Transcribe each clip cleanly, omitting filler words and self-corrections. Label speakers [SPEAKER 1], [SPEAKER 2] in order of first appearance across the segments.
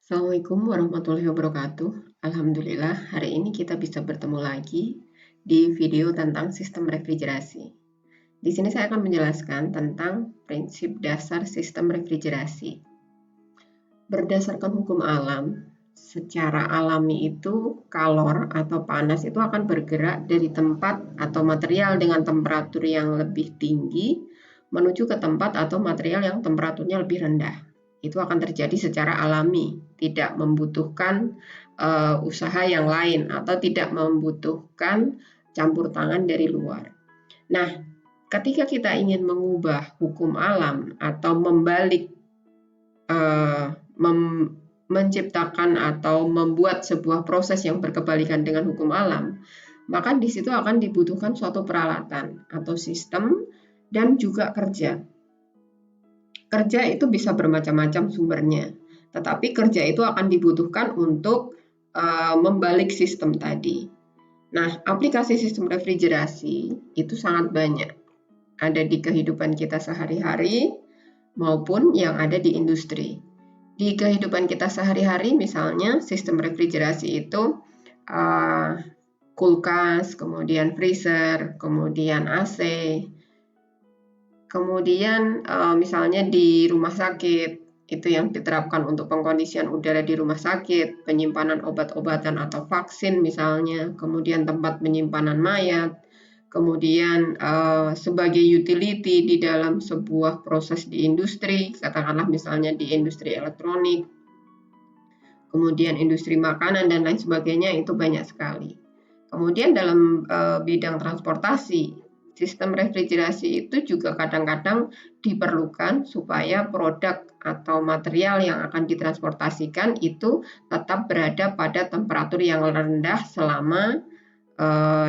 [SPEAKER 1] Assalamualaikum warahmatullahi wabarakatuh. Alhamdulillah, hari ini kita bisa bertemu lagi di video tentang sistem refrigerasi. Di sini saya akan menjelaskan tentang prinsip dasar sistem refrigerasi. Berdasarkan hukum alam, secara alami itu kalor atau panas itu akan bergerak dari tempat atau material dengan temperatur yang lebih tinggi menuju ke tempat atau material yang temperaturnya lebih rendah. Itu akan terjadi secara alami, tidak membutuhkan usaha yang lain atau tidak membutuhkan campur tangan dari luar. Nah, ketika kita ingin mengubah hukum alam atau menciptakan atau membuat sebuah proses yang berkebalikan dengan hukum alam, maka di situ akan dibutuhkan suatu peralatan atau sistem dan juga kerja. Kerja itu bisa bermacam-macam sumbernya, tetapi kerja itu akan dibutuhkan untuk membalik sistem tadi. Nah, aplikasi sistem refrigerasi itu sangat banyak. Ada di kehidupan kita sehari-hari maupun yang ada di industri. Di kehidupan kita sehari-hari misalnya sistem refrigerasi itu kulkas, kemudian freezer, kemudian AC, kemudian misalnya di rumah sakit itu yang diterapkan untuk pengkondisian udara di rumah sakit, penyimpanan obat-obatan atau vaksin misalnya, kemudian tempat penyimpanan mayat, kemudian sebagai utility di dalam sebuah proses di industri, katakanlah misalnya di industri elektronik, kemudian industri makanan dan lain sebagainya, itu banyak sekali. Kemudian dalam bidang transportasi, sistem refrigerasi itu juga kadang-kadang diperlukan supaya produk atau material yang akan ditransportasikan itu tetap berada pada temperatur yang rendah selama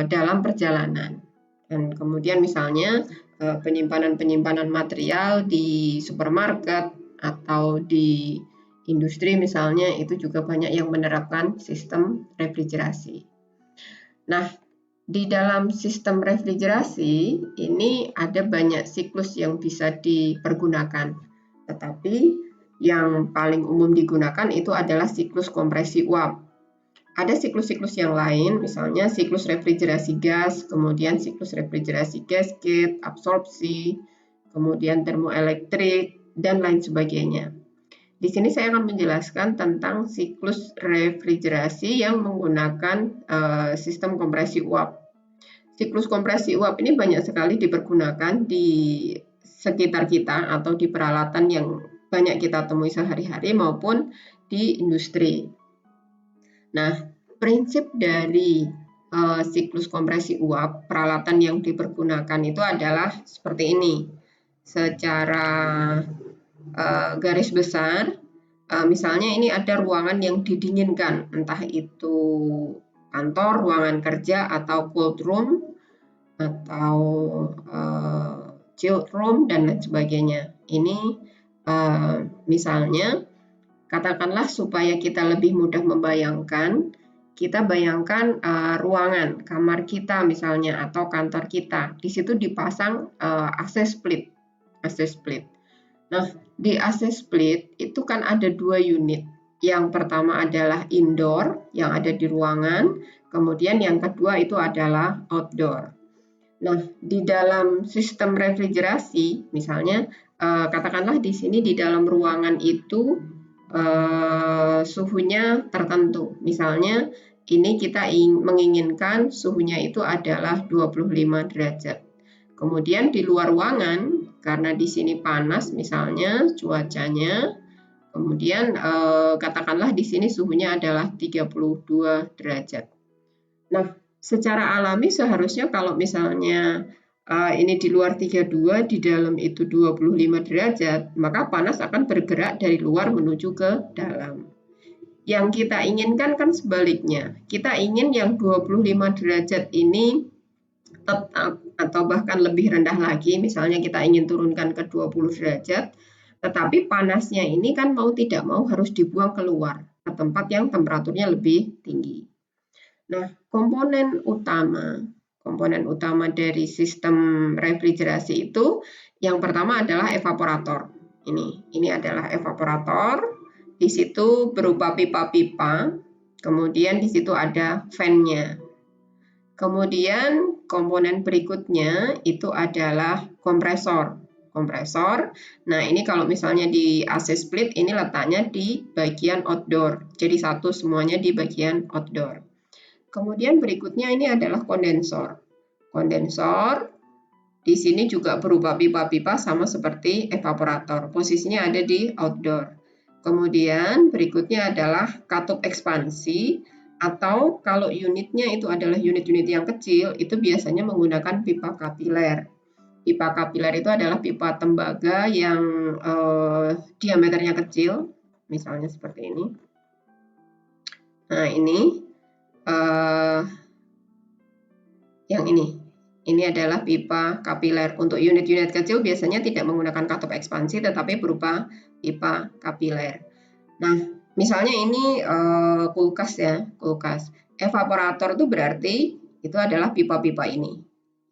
[SPEAKER 1] dalam perjalanan. Dan kemudian misalnya penyimpanan material di supermarket atau di industri misalnya itu juga banyak yang menerapkan sistem refrigerasi. Nah, di dalam sistem refrigerasi ini ada banyak siklus yang bisa dipergunakan, tetapi yang paling umum digunakan itu adalah siklus kompresi uap. Ada siklus-siklus yang lain, misalnya siklus refrigerasi gas, kemudian siklus refrigerasi gasket, absorpsi, kemudian termoelektrik, dan lain sebagainya. Di sini saya akan menjelaskan tentang siklus refrigerasi yang menggunakan sistem kompresi uap. Siklus kompresi uap ini banyak sekali dipergunakan di sekitar kita atau di peralatan yang banyak kita temui sehari-hari maupun di industri. Nah, prinsip dari siklus kompresi uap, peralatan yang dipergunakan itu adalah seperti ini. Secara garis besar, misalnya ini ada ruangan yang didinginkan, entah itu kantor, ruangan kerja, atau cold room, atau chilled room, dan lain sebagainya. Ini misalnya, katakanlah supaya kita lebih mudah membayangkan, kita bayangkan ruangan, kamar kita misalnya, atau kantor kita. Di situ dipasang AC split. Nah, di AC split itu kan ada 2 unit. Yang pertama adalah indoor yang ada di ruangan, kemudian yang kedua itu adalah outdoor. Nah, di dalam sistem refrigerasi, misalnya katakanlah di sini di dalam ruangan itu suhunya tertentu. Misalnya ini kita menginginkan suhunya itu adalah 25 derajat. Kemudian di luar ruangan, karena di sini panas misalnya cuacanya, kemudian katakanlah di sini suhunya adalah 32 derajat. Nah, secara alami seharusnya kalau misalnya ini di luar 32, di dalam itu 25 derajat, maka panas akan bergerak dari luar menuju ke dalam. Yang kita inginkan kan sebaliknya. Kita ingin yang 25 derajat ini tetap atau bahkan lebih rendah lagi, misalnya kita ingin turunkan ke 20 derajat, tetapi panasnya ini kan mau tidak mau harus dibuang keluar ke tempat yang temperaturnya lebih tinggi. Nah, komponen utama dari sistem refrigerasi itu yang pertama adalah evaporator. Ini adalah evaporator Di situ berupa pipa-pipa, kemudian di situ ada fan-nya. Kemudian komponen berikutnya itu adalah kompresor. Nah ini kalau misalnya di AC split ini letaknya di bagian outdoor. Jadi satu semuanya di bagian outdoor. Kemudian berikutnya ini adalah kondensor. Kondensor di sini juga berupa pipa-pipa sama seperti evaporator. Posisinya ada di outdoor. Kemudian berikutnya adalah katup ekspansi, atau kalau unitnya itu adalah unit-unit yang kecil, itu biasanya menggunakan pipa kapiler. Pipa kapiler itu adalah pipa tembaga yang diameternya kecil, misalnya seperti ini. Nah ini, yang ini adalah pipa kapiler. Untuk unit-unit kecil biasanya tidak menggunakan katup ekspansi, tetapi berupa pipa kapiler. Nah, misalnya ini kulkas ya, kulkas. Evaporator itu berarti itu adalah pipa-pipa ini.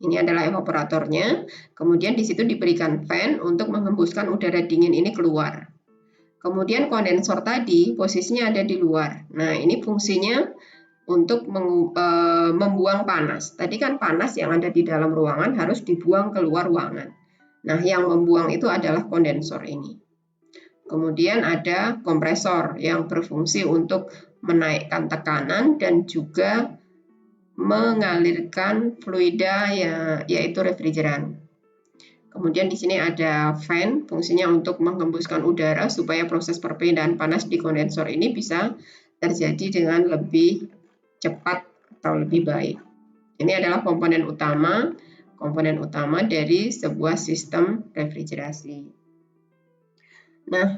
[SPEAKER 1] Ini adalah evaporatornya. Kemudian di situ diberikan fan untuk menghembuskan udara dingin ini keluar. Kemudian kondensor tadi posisinya ada di luar. Nah, ini fungsinya untuk membuang panas. Tadi kan panas yang ada di dalam ruangan harus dibuang keluar ruangan. Nah, yang membuang itu adalah kondensor ini. Kemudian ada kompresor yang berfungsi untuk menaikkan tekanan dan juga mengalirkan fluida yaitu refrigeran. Kemudian di sini ada fan, fungsinya untuk menghembuskan udara supaya proses perpindahan panas di kondensor ini bisa terjadi dengan lebih cepat atau lebih baik. Ini adalah komponen utama dari sebuah sistem refrigerasi. Nah,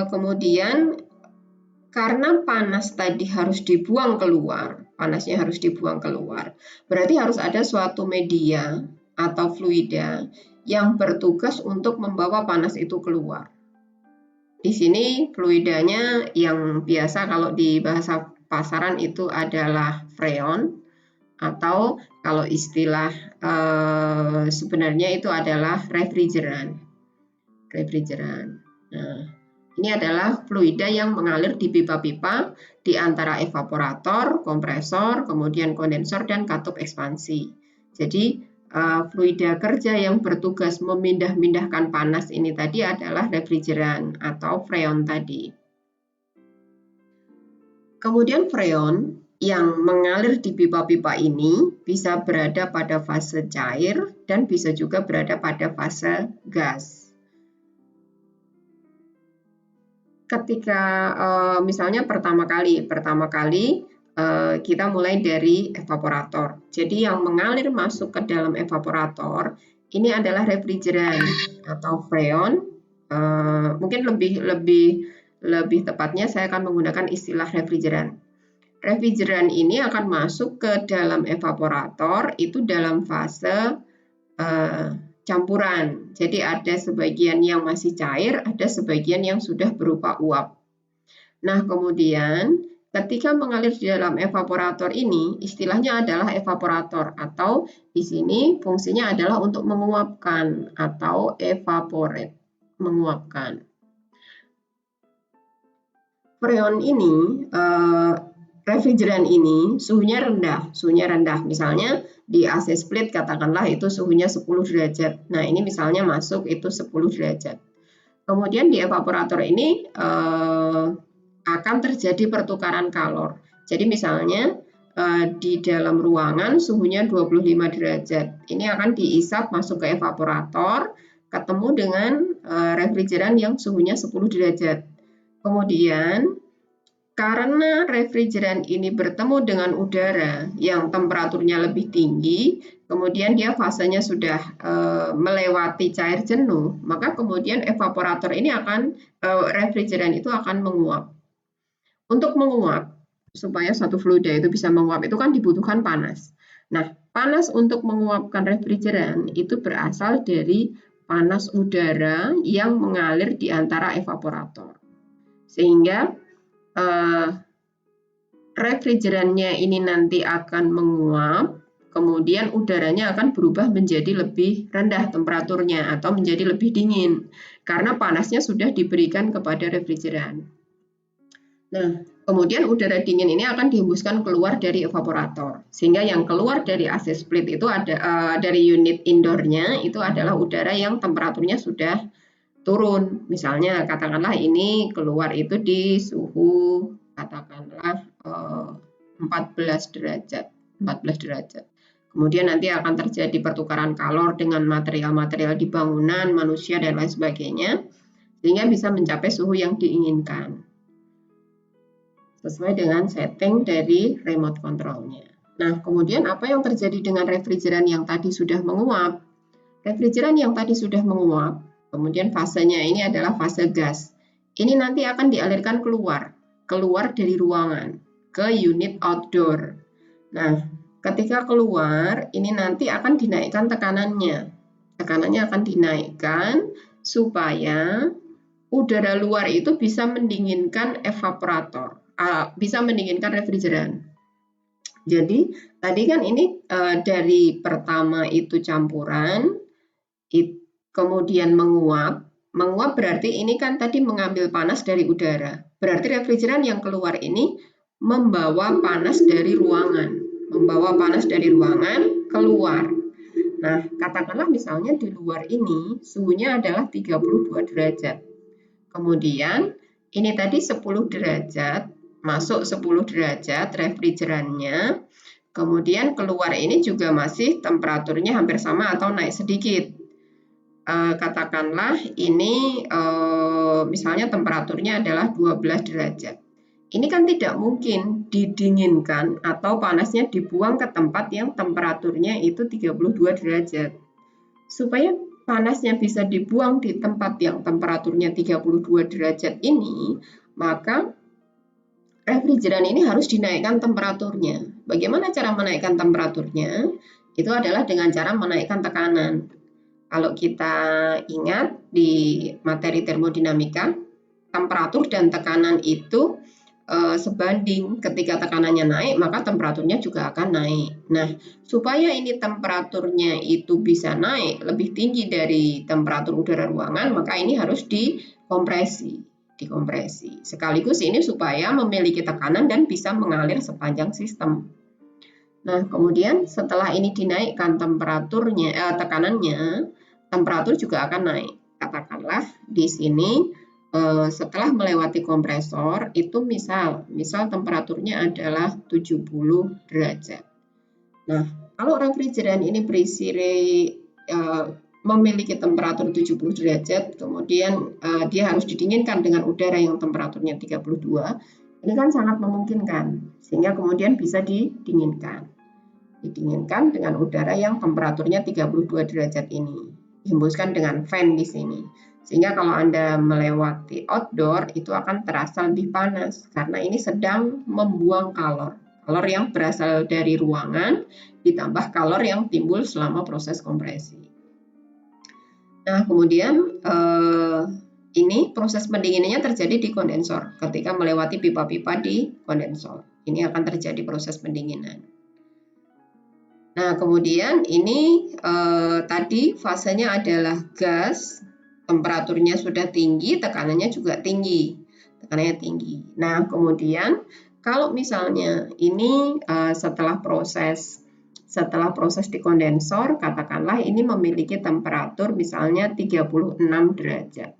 [SPEAKER 1] kemudian karena panas tadi harus dibuang keluar, panasnya harus dibuang keluar, berarti harus ada suatu media atau fluida yang bertugas untuk membawa panas itu keluar. Di sini fluidanya yang biasa kalau di bahasa pasaran itu adalah freon, atau kalau istilah sebenarnya itu adalah refrigeran. Nah, ini adalah fluida yang mengalir di pipa-pipa di antara evaporator, kompresor, kemudian kondensor, dan katup ekspansi. Jadi, fluida kerja yang bertugas memindah-mindahkan panas ini tadi adalah refrigeran atau freon tadi. Kemudian freon yang mengalir di pipa-pipa ini bisa berada pada fase cair dan bisa juga berada pada fase gas. Ketika misalnya pertama kali kita mulai dari evaporator. Jadi yang mengalir masuk ke dalam evaporator ini adalah refrigeran atau freon. Mungkin lebih tepatnya saya akan menggunakan istilah refrigeran. Refrigeran ini akan masuk ke dalam evaporator itu dalam fase campuran. Jadi ada sebagian yang masih cair, ada sebagian yang sudah berupa uap. Nah, kemudian ketika mengalir di dalam evaporator ini, istilahnya adalah evaporator atau di sini fungsinya adalah untuk menguapkan atau evaporate, menguapkan. Freon ini, refrigeran ini suhunya rendah. Misalnya di AC split katakanlah itu suhunya 10 derajat. Nah, ini misalnya masuk itu 10 derajat. Kemudian di evaporator ini akan terjadi pertukaran kalor. Jadi misalnya di dalam ruangan suhunya 25 derajat. Ini akan diisap masuk ke evaporator, ketemu dengan refrigeran yang suhunya 10 derajat. Kemudian karena refrigeran ini bertemu dengan udara yang temperaturnya lebih tinggi, kemudian dia fasenya sudah melewati cair jenuh, maka kemudian evaporator ini refrigeran itu akan menguap. Untuk menguap, supaya satu fluida itu bisa menguap, itu kan dibutuhkan panas. Nah, panas untuk menguapkan refrigeran itu berasal dari panas udara yang mengalir di antara evaporator. Sehingga refrigerannya ini nanti akan menguap kemudian udaranya akan berubah menjadi lebih rendah temperaturnya atau menjadi lebih dingin karena panasnya sudah diberikan kepada refrigeran. Nah, kemudian udara dingin ini akan dihembuskan keluar dari evaporator, sehingga yang keluar dari AC split itu ada dari unit indoornya itu adalah udara yang temperaturnya sudah turun. Misalnya katakanlah ini keluar itu di suhu katakanlah 14 derajat. Kemudian nanti akan terjadi pertukaran kalor dengan material-material di bangunan, manusia, dan lain sebagainya, sehingga bisa mencapai suhu yang diinginkan sesuai dengan setting dari remote control-nya. Nah, kemudian apa yang terjadi dengan refrigeran yang tadi sudah menguap? Refrigeran yang tadi sudah menguap, kemudian fasenya ini adalah fase gas. Ini nanti akan dialirkan keluar dari ruangan ke unit outdoor. Nah, ketika keluar, ini nanti akan dinaikkan tekanannya. Tekanannya akan dinaikkan supaya udara luar itu bisa mendinginkan evaporator, bisa mendinginkan refrigeran. Jadi, tadi kan ini dari pertama itu campuran, kemudian menguap. Menguap berarti ini kan tadi mengambil panas dari udara. Berarti refrigeran yang keluar ini membawa panas dari ruangan. Membawa panas dari ruangan keluar. Nah, katakanlah misalnya di luar ini suhunya adalah 32 derajat. Kemudian ini tadi 10 derajat, masuk 10 derajat refrigerannya. Kemudian keluar ini juga masih temperaturnya hampir sama atau naik sedikit. Katakanlah ini misalnya temperaturnya adalah 12 derajat. Ini kan tidak mungkin didinginkan atau panasnya dibuang ke tempat yang temperaturnya itu 32 derajat. Supaya panasnya bisa dibuang di tempat yang temperaturnya 32 derajat ini, maka refrigeran ini harus dinaikkan temperaturnya. Bagaimana cara menaikkan temperaturnya? Itu adalah dengan cara menaikkan tekanan. Kalau kita ingat di materi termodinamika, temperatur dan tekanan itu sebanding. Ketika tekanannya naik, maka temperaturnya juga akan naik. Nah, supaya ini temperaturnya itu bisa naik lebih tinggi dari temperatur udara ruangan, maka ini harus dikompresi. Sekaligus ini supaya memiliki tekanan dan bisa mengalir sepanjang sistem. Nah, kemudian setelah ini dinaikkan tekanannya, temperatur juga akan naik. Katakanlah di sini setelah melewati kompresor itu misal temperaturnya adalah 70 derajat. Nah, kalau refrigeran ini berisi memiliki temperatur 70 derajat, kemudian dia harus didinginkan dengan udara yang temperaturnya 32, ini kan sangat memungkinkan, sehingga kemudian bisa didinginkan dengan udara yang temperaturnya 32 derajat ini, dihembuskan dengan fan di sini. Sehingga kalau Anda melewati outdoor, itu akan terasa lebih panas, karena ini sedang membuang kalor yang berasal dari ruangan, ditambah kalor yang timbul selama proses kompresi. Nah, kemudian ini proses pendinginannya terjadi di kondensor. Ketika melewati pipa-pipa di kondensor, ini akan terjadi proses pendinginan. Nah, kemudian ini tadi fasenya adalah gas, temperaturnya sudah tinggi, tekanannya juga tinggi. Nah, kemudian kalau misalnya ini setelah proses di kondensor, katakanlah ini memiliki temperatur misalnya 36 derajat.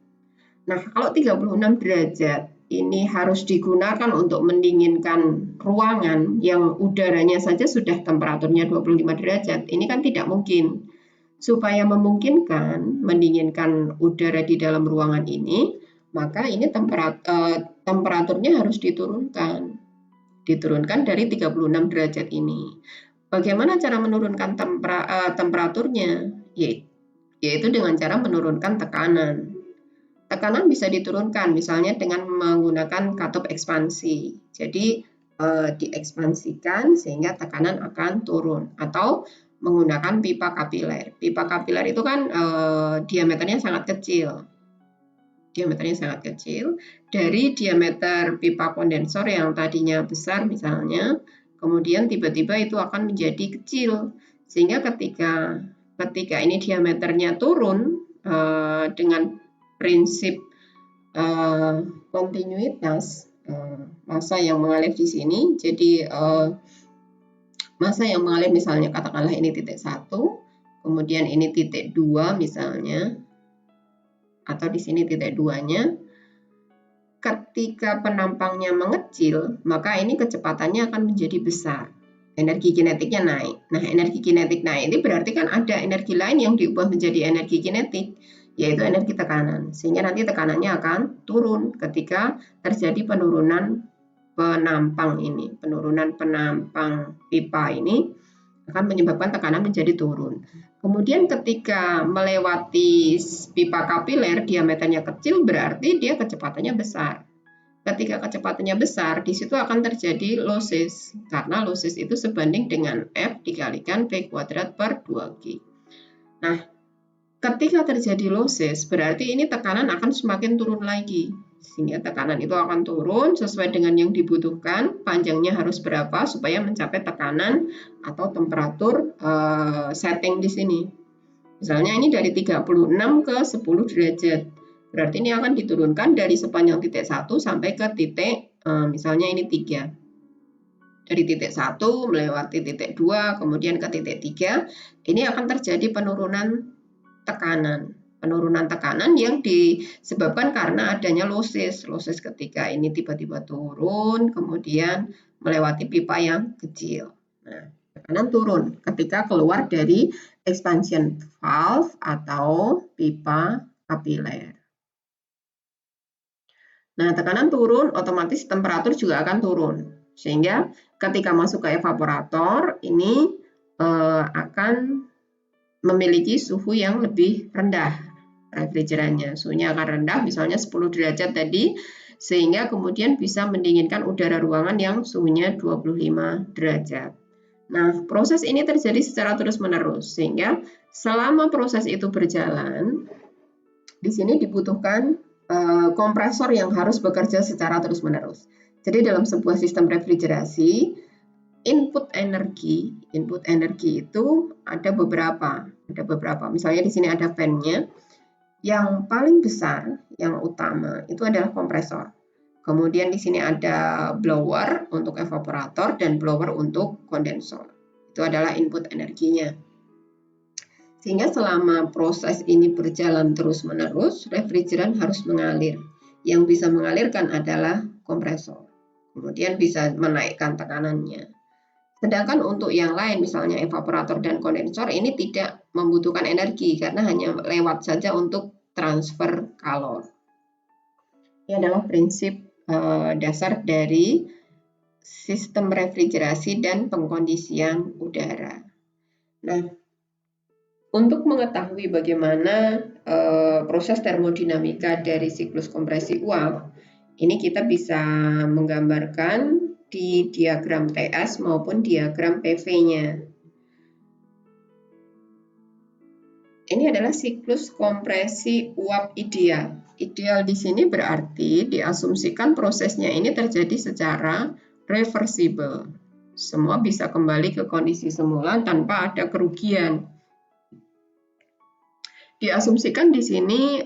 [SPEAKER 1] Nah, kalau 36 derajat ini harus digunakan untuk mendinginkan ruangan yang udaranya saja sudah temperaturnya 25 derajat. Ini kan tidak mungkin. Supaya memungkinkan mendinginkan udara di dalam ruangan ini, maka ini temperaturnya harus diturunkan dari 36 derajat ini. Bagaimana cara menurunkan temperaturnya? Yaitu dengan cara menurunkan tekanan. Tekanan bisa diturunkan misalnya dengan menggunakan katup ekspansi. Jadi diekspansikan sehingga tekanan akan turun, atau menggunakan pipa kapiler. Pipa kapiler itu kan diameternya sangat kecil. Dari diameter pipa kondensor yang tadinya besar misalnya, kemudian tiba-tiba itu akan menjadi kecil. Sehingga ketika ini diameternya turun dengan prinsip kontinuitas massa yang mengalir di sini, jadi massa yang mengalir misalnya katakanlah ini titik 1, kemudian ini titik 2 misalnya, atau di sini titik 2-nya, ketika penampangnya mengecil, maka ini kecepatannya akan menjadi besar. Energi kinetiknya naik. Nah, energi kinetik naik ini berarti kan ada energi lain yang diubah menjadi energi kinetik, yaitu energi tekanan. Sehingga nanti tekanannya akan turun ketika terjadi penurunan penampang ini. Penurunan penampang pipa ini akan menyebabkan tekanan menjadi turun. Kemudian ketika melewati pipa kapiler diameternya kecil, berarti dia kecepatannya besar. Ketika kecepatannya besar, di situ akan terjadi losses, karena losses itu sebanding dengan F dikalikan P kuadrat per 2G. Nah, ketika terjadi losses, berarti ini tekanan akan semakin turun lagi. Sehingga tekanan itu akan turun sesuai dengan yang dibutuhkan, panjangnya harus berapa supaya mencapai tekanan atau temperatur setting di sini. Misalnya ini dari 36 ke 10 derajat. Berarti ini akan diturunkan dari sepanjang titik 1 sampai ke titik, misalnya ini 3. Dari titik 1 melewati titik 2, kemudian ke titik 3, ini akan terjadi penurunan tekanan. Penurunan tekanan yang disebabkan karena adanya losses. Losses ketika ini tiba-tiba turun, kemudian melewati pipa yang kecil. Nah, tekanan turun ketika keluar dari expansion valve atau pipa kapiler. Nah, tekanan turun, otomatis temperatur juga akan turun. Sehingga ketika masuk ke evaporator, ini akan memiliki suhu yang lebih rendah refrigerannya. Suhunya akan rendah, misalnya 10 derajat tadi, sehingga kemudian bisa mendinginkan udara ruangan yang suhunya 25 derajat. Nah, proses ini terjadi secara terus-menerus, sehingga selama proses itu berjalan, di sini dibutuhkan kompresor yang harus bekerja secara terus-menerus. Jadi dalam sebuah sistem refrigerasi, input energi itu ada beberapa. Misalnya di sini ada fan-nya. Yang paling besar, yang utama itu adalah kompresor. Kemudian di sini ada blower untuk evaporator dan blower untuk kondensor. Itu adalah input energinya. Sehingga selama proses ini berjalan terus-menerus, refrigeran harus mengalir. Yang bisa mengalirkan adalah kompresor. Kemudian bisa menaikkan tekanannya. Sedangkan untuk yang lain, misalnya evaporator dan kondensor, ini tidak membutuhkan energi karena hanya lewat saja untuk transfer kalor. Ini adalah prinsip dasar dari sistem refrigerasi dan pengkondisian udara. Nah, untuk mengetahui bagaimana proses termodinamika dari siklus kompresi uap, ini kita bisa menggambarkan di diagram TS maupun diagram PV-nya. Ini adalah siklus kompresi uap ideal. Ideal di sini berarti diasumsikan prosesnya ini terjadi secara reversible. Semua bisa kembali ke kondisi semula tanpa ada kerugian. Diasumsikan di sini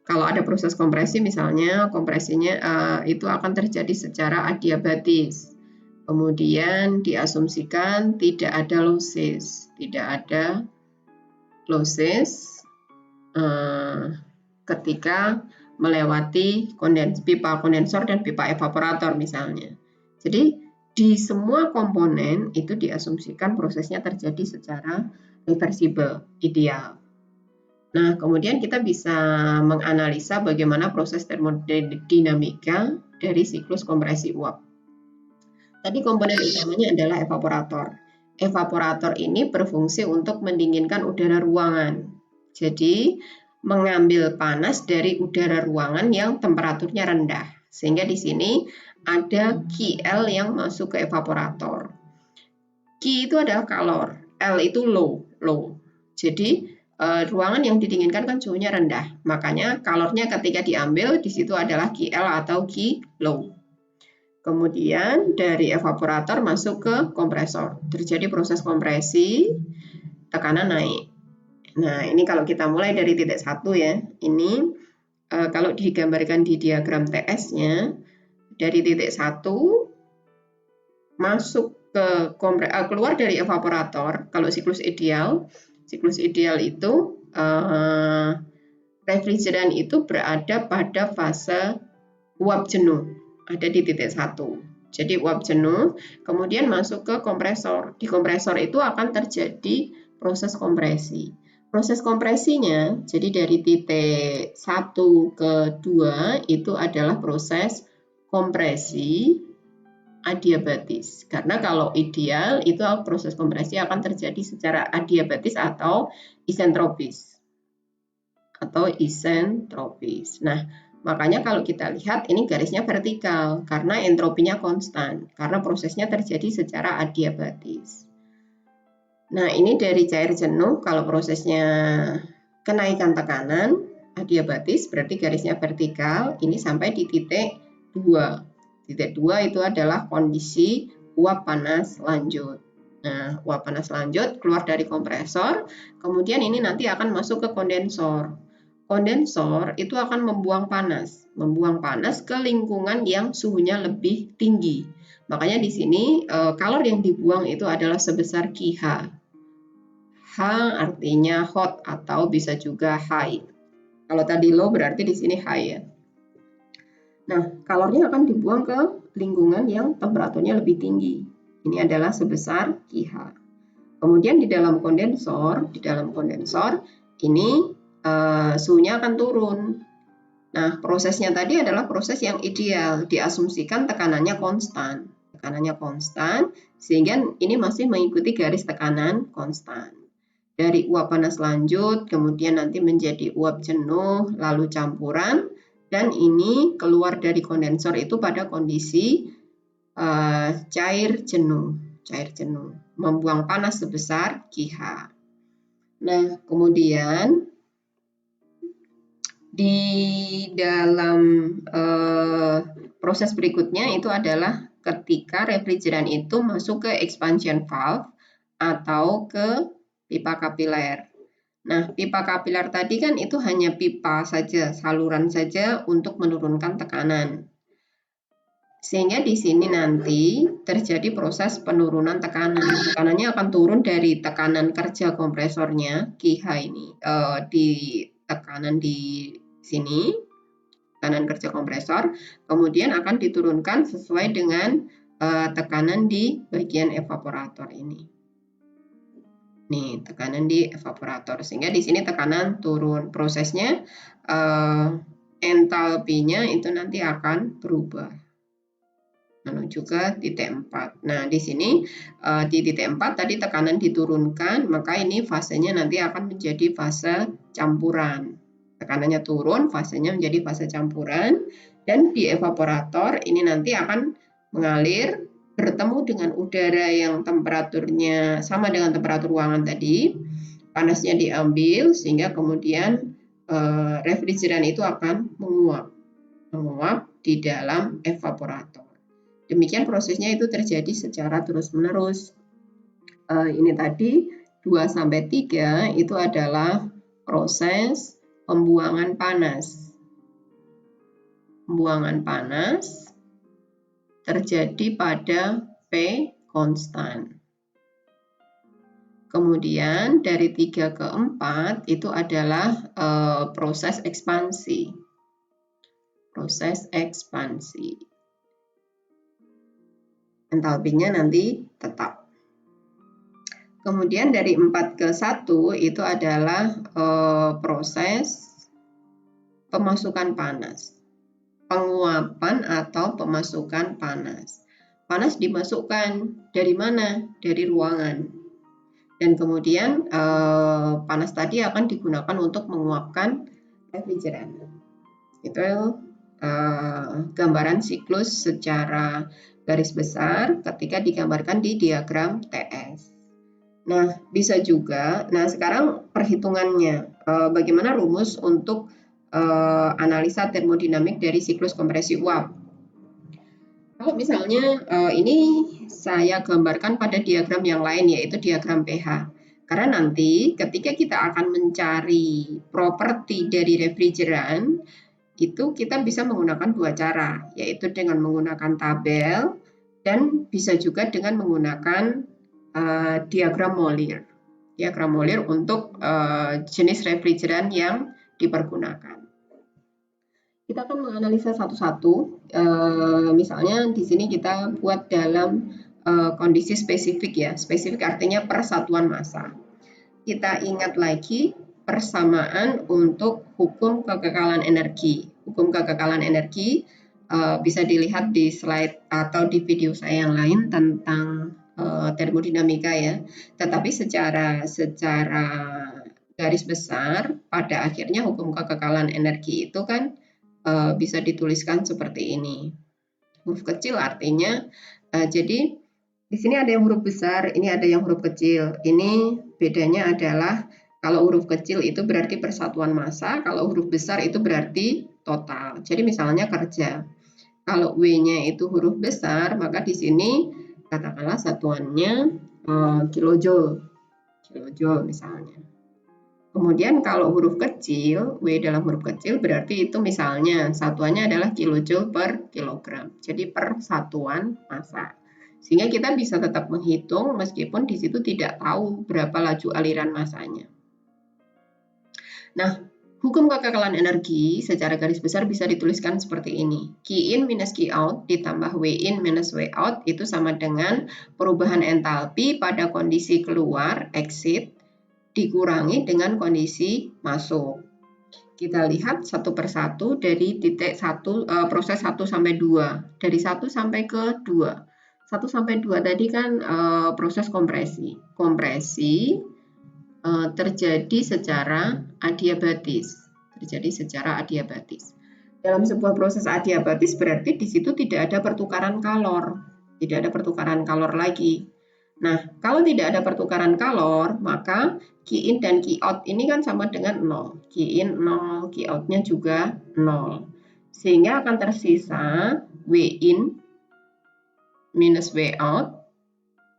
[SPEAKER 1] kalau ada proses kompresi misalnya kompresinya itu akan terjadi secara adiabatis. Kemudian diasumsikan tidak ada losses, ketika melewati pipa kondensor dan pipa evaporator misalnya. Jadi di semua komponen itu diasumsikan prosesnya terjadi secara reversible, ideal. Nah, kemudian kita bisa menganalisa bagaimana proses termodinamika dari siklus kompresi uap. Tadi komponen utamanya adalah evaporator. Evaporator ini berfungsi untuk mendinginkan udara ruangan. Jadi, mengambil panas dari udara ruangan yang temperaturnya rendah. Sehingga di sini ada QL yang masuk ke evaporator. Q itu adalah kalor, L itu low. Jadi, ruangan yang didinginkan kan suhunya rendah. Makanya kalornya ketika diambil di situ adalah QL atau Q low. Kemudian dari evaporator masuk ke kompresor. Terjadi proses kompresi, tekanan naik. Nah, ini kalau kita mulai dari titik 1 ya. Ini kalau digambarkan di diagram TS-nya, dari titik 1 masuk ke keluar dari evaporator. Kalau siklus ideal itu refrigeran itu berada pada fase uap jenuh, ada di titik 1. Jadi uap jenuh, kemudian masuk ke kompresor. Di kompresor itu akan terjadi proses kompresi. Proses kompresinya, jadi dari titik 1 ke 2 itu adalah proses kompresi adiabatis. Karena kalau ideal itu proses kompresi akan terjadi secara adiabatis atau isentropis. Nah, makanya kalau kita lihat ini garisnya vertikal karena entropinya konstan, karena prosesnya terjadi secara adiabatis. Nah, ini dari cair jenuh, kalau prosesnya kenaikan tekanan adiabatis berarti garisnya vertikal, ini sampai di titik 2. Titik 2 itu adalah kondisi uap panas lanjut. Nah, uap panas lanjut keluar dari kompresor, kemudian ini nanti akan masuk ke kondensor. Kondensor itu akan membuang panas ke lingkungan yang suhunya lebih tinggi. Makanya di sini kalor yang dibuang itu adalah sebesar QH. H artinya hot atau bisa juga high. Kalau tadi low berarti di sini high ya. Nah, kalornya akan dibuang ke lingkungan yang temperaturnya lebih tinggi. Ini adalah sebesar QH. Kemudian di dalam kondensor ini suhunya akan turun. Nah, prosesnya tadi adalah proses yang ideal, diasumsikan tekanannya konstan. Sehingga ini masih mengikuti garis tekanan konstan. Dari uap panas lanjut, kemudian nanti menjadi uap jenuh, lalu campuran, dan ini keluar dari kondensor itu pada kondisi cair jenuh, membuang panas sebesar QH. Nah, kemudian di dalam proses berikutnya itu adalah ketika refrigeran itu masuk ke expansion valve atau ke pipa kapiler. Nah, pipa kapiler tadi kan itu hanya pipa saja, saluran saja untuk menurunkan tekanan. Sehingga di sini nanti terjadi proses penurunan tekanan. Tekanannya akan turun dari tekanan kerja kompresornya, QH ini, di tekanan di sini, tekanan kerja kompresor, kemudian akan diturunkan sesuai dengan tekanan di bagian evaporator ini. Nih, tekanan di evaporator, sehingga di sini tekanan turun. Prosesnya entalpinya itu nanti akan berubah menuju ke titik 4. Nah, di sini di titik 4 tadi tekanan diturunkan, maka ini fasenya nanti akan menjadi fase campuran. Tekanannya turun, fasenya menjadi fase campuran, dan di evaporator ini nanti akan mengalir bertemu dengan udara yang temperaturnya sama dengan temperatur ruangan tadi, panasnya diambil sehingga kemudian refrigeran itu akan menguap di dalam evaporator. Demikian prosesnya itu terjadi secara terus-menerus. Ini tadi 2-3 itu adalah proses pembuangan panas. Pembuangan panas terjadi pada P konstan. Kemudian dari 3 ke 4 itu adalah proses ekspansi. Entalpinya nanti tetap. Kemudian dari 4 ke 1 itu adalah proses pemasukan panas. Penguapan atau pemasukan panas. Panas dimasukkan dari mana? Dari ruangan. Dan kemudian panas tadi akan digunakan untuk menguapkan refrigeran. Itu gambaran siklus secara garis besar ketika digambarkan di diagram TS. Nah, bisa juga. Nah, sekarang perhitungannya. Bagaimana rumus untuk analisa termodinamik dari siklus kompresi uap? Kalau misalnya ini saya gambarkan pada diagram yang lain, yaitu diagram pH. Karena nanti ketika kita akan mencari properti dari refrigeran, itu kita bisa menggunakan dua cara, yaitu dengan menggunakan tabel dan bisa juga dengan menggunakan diagram Molir. Diagram Molir untuk jenis refrigeran yang dipergunakan. Kita akan menganalisa satu-satu. Misalnya di sini kita buat dalam kondisi spesifik ya. Spesifik artinya persatuan massa. Kita ingat lagi persamaan untuk hukum kekekalan energi. Hukum kekekalan energi bisa dilihat di slide atau di video saya yang lain tentang termodinamika ya. Tetapi secara garis besar pada akhirnya hukum kekekalan energi itu kan bisa dituliskan seperti ini. Huruf kecil artinya jadi di sini ada yang huruf besar, ini ada yang huruf kecil. Ini bedanya adalah kalau huruf kecil itu berarti persatuan massa, kalau huruf besar itu berarti total. Jadi misalnya kerja. Kalau W-nya itu huruf besar, maka di sini katakanlah satuannya kilojoule. Kilojoule misalnya. Kemudian kalau huruf kecil, W dalam huruf kecil berarti itu misalnya satuannya adalah kilojoule per kilogram. Jadi per satuan massa. Sehingga kita bisa tetap menghitung meskipun di situ tidak tahu berapa laju aliran massanya. Nah, hukum kekekalan energi secara garis besar bisa dituliskan seperti ini. Q in minus Q out ditambah W in minus W out itu sama dengan perubahan entalpi pada kondisi keluar, exit, dikurangi dengan kondisi masuk. Kita lihat satu persatu dari titik proses 1 sampai 2. Dari 1 sampai ke 2. 1 sampai 2 tadi kan proses kompresi. Kompresi terjadi secara adiabatis. Dalam sebuah proses adiabatis berarti di situ tidak ada pertukaran kalor. Tidak ada pertukaran kalor lagi. Nah, kalau tidak ada pertukaran kalor, maka Q in dan Q out ini kan sama dengan 0. Q in 0, Q out-nya juga 0. Sehingga akan tersisa W in minus W out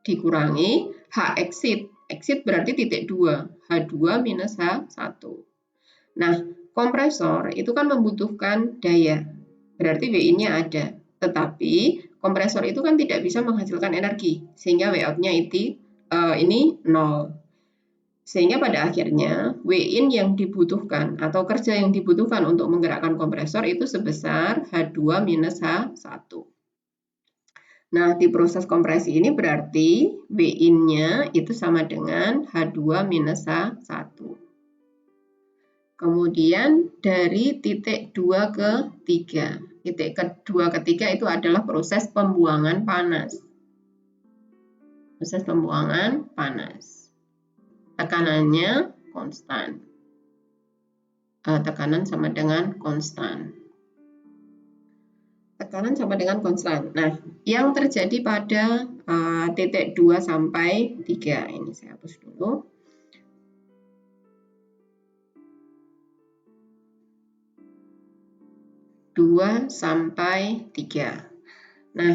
[SPEAKER 1] dikurangi H exit. Exit berarti titik 2. H2 minus H1. Nah, kompresor itu kan membutuhkan daya. Berarti W in-nya ada. Tetapi kompresor itu kan tidak bisa menghasilkan energi, sehingga W out-nya ini 0. Sehingga pada akhirnya W in yang dibutuhkan atau kerja yang dibutuhkan untuk menggerakkan kompresor itu sebesar H2 minus H1. Nah, di proses kompresi ini berarti W in-nya itu sama dengan H2 minus H1. Kemudian dari titik 2 ke 3. Titik kedua ketiga itu adalah proses pembuangan panas. Proses pembuangan panas. Tekanannya konstan. Tekanan sama dengan konstan. Tekanan sama dengan konstan. Nah, yang terjadi pada titik 2 sampai 3. Ini saya hapus dulu. 2 sampai 3. Nah,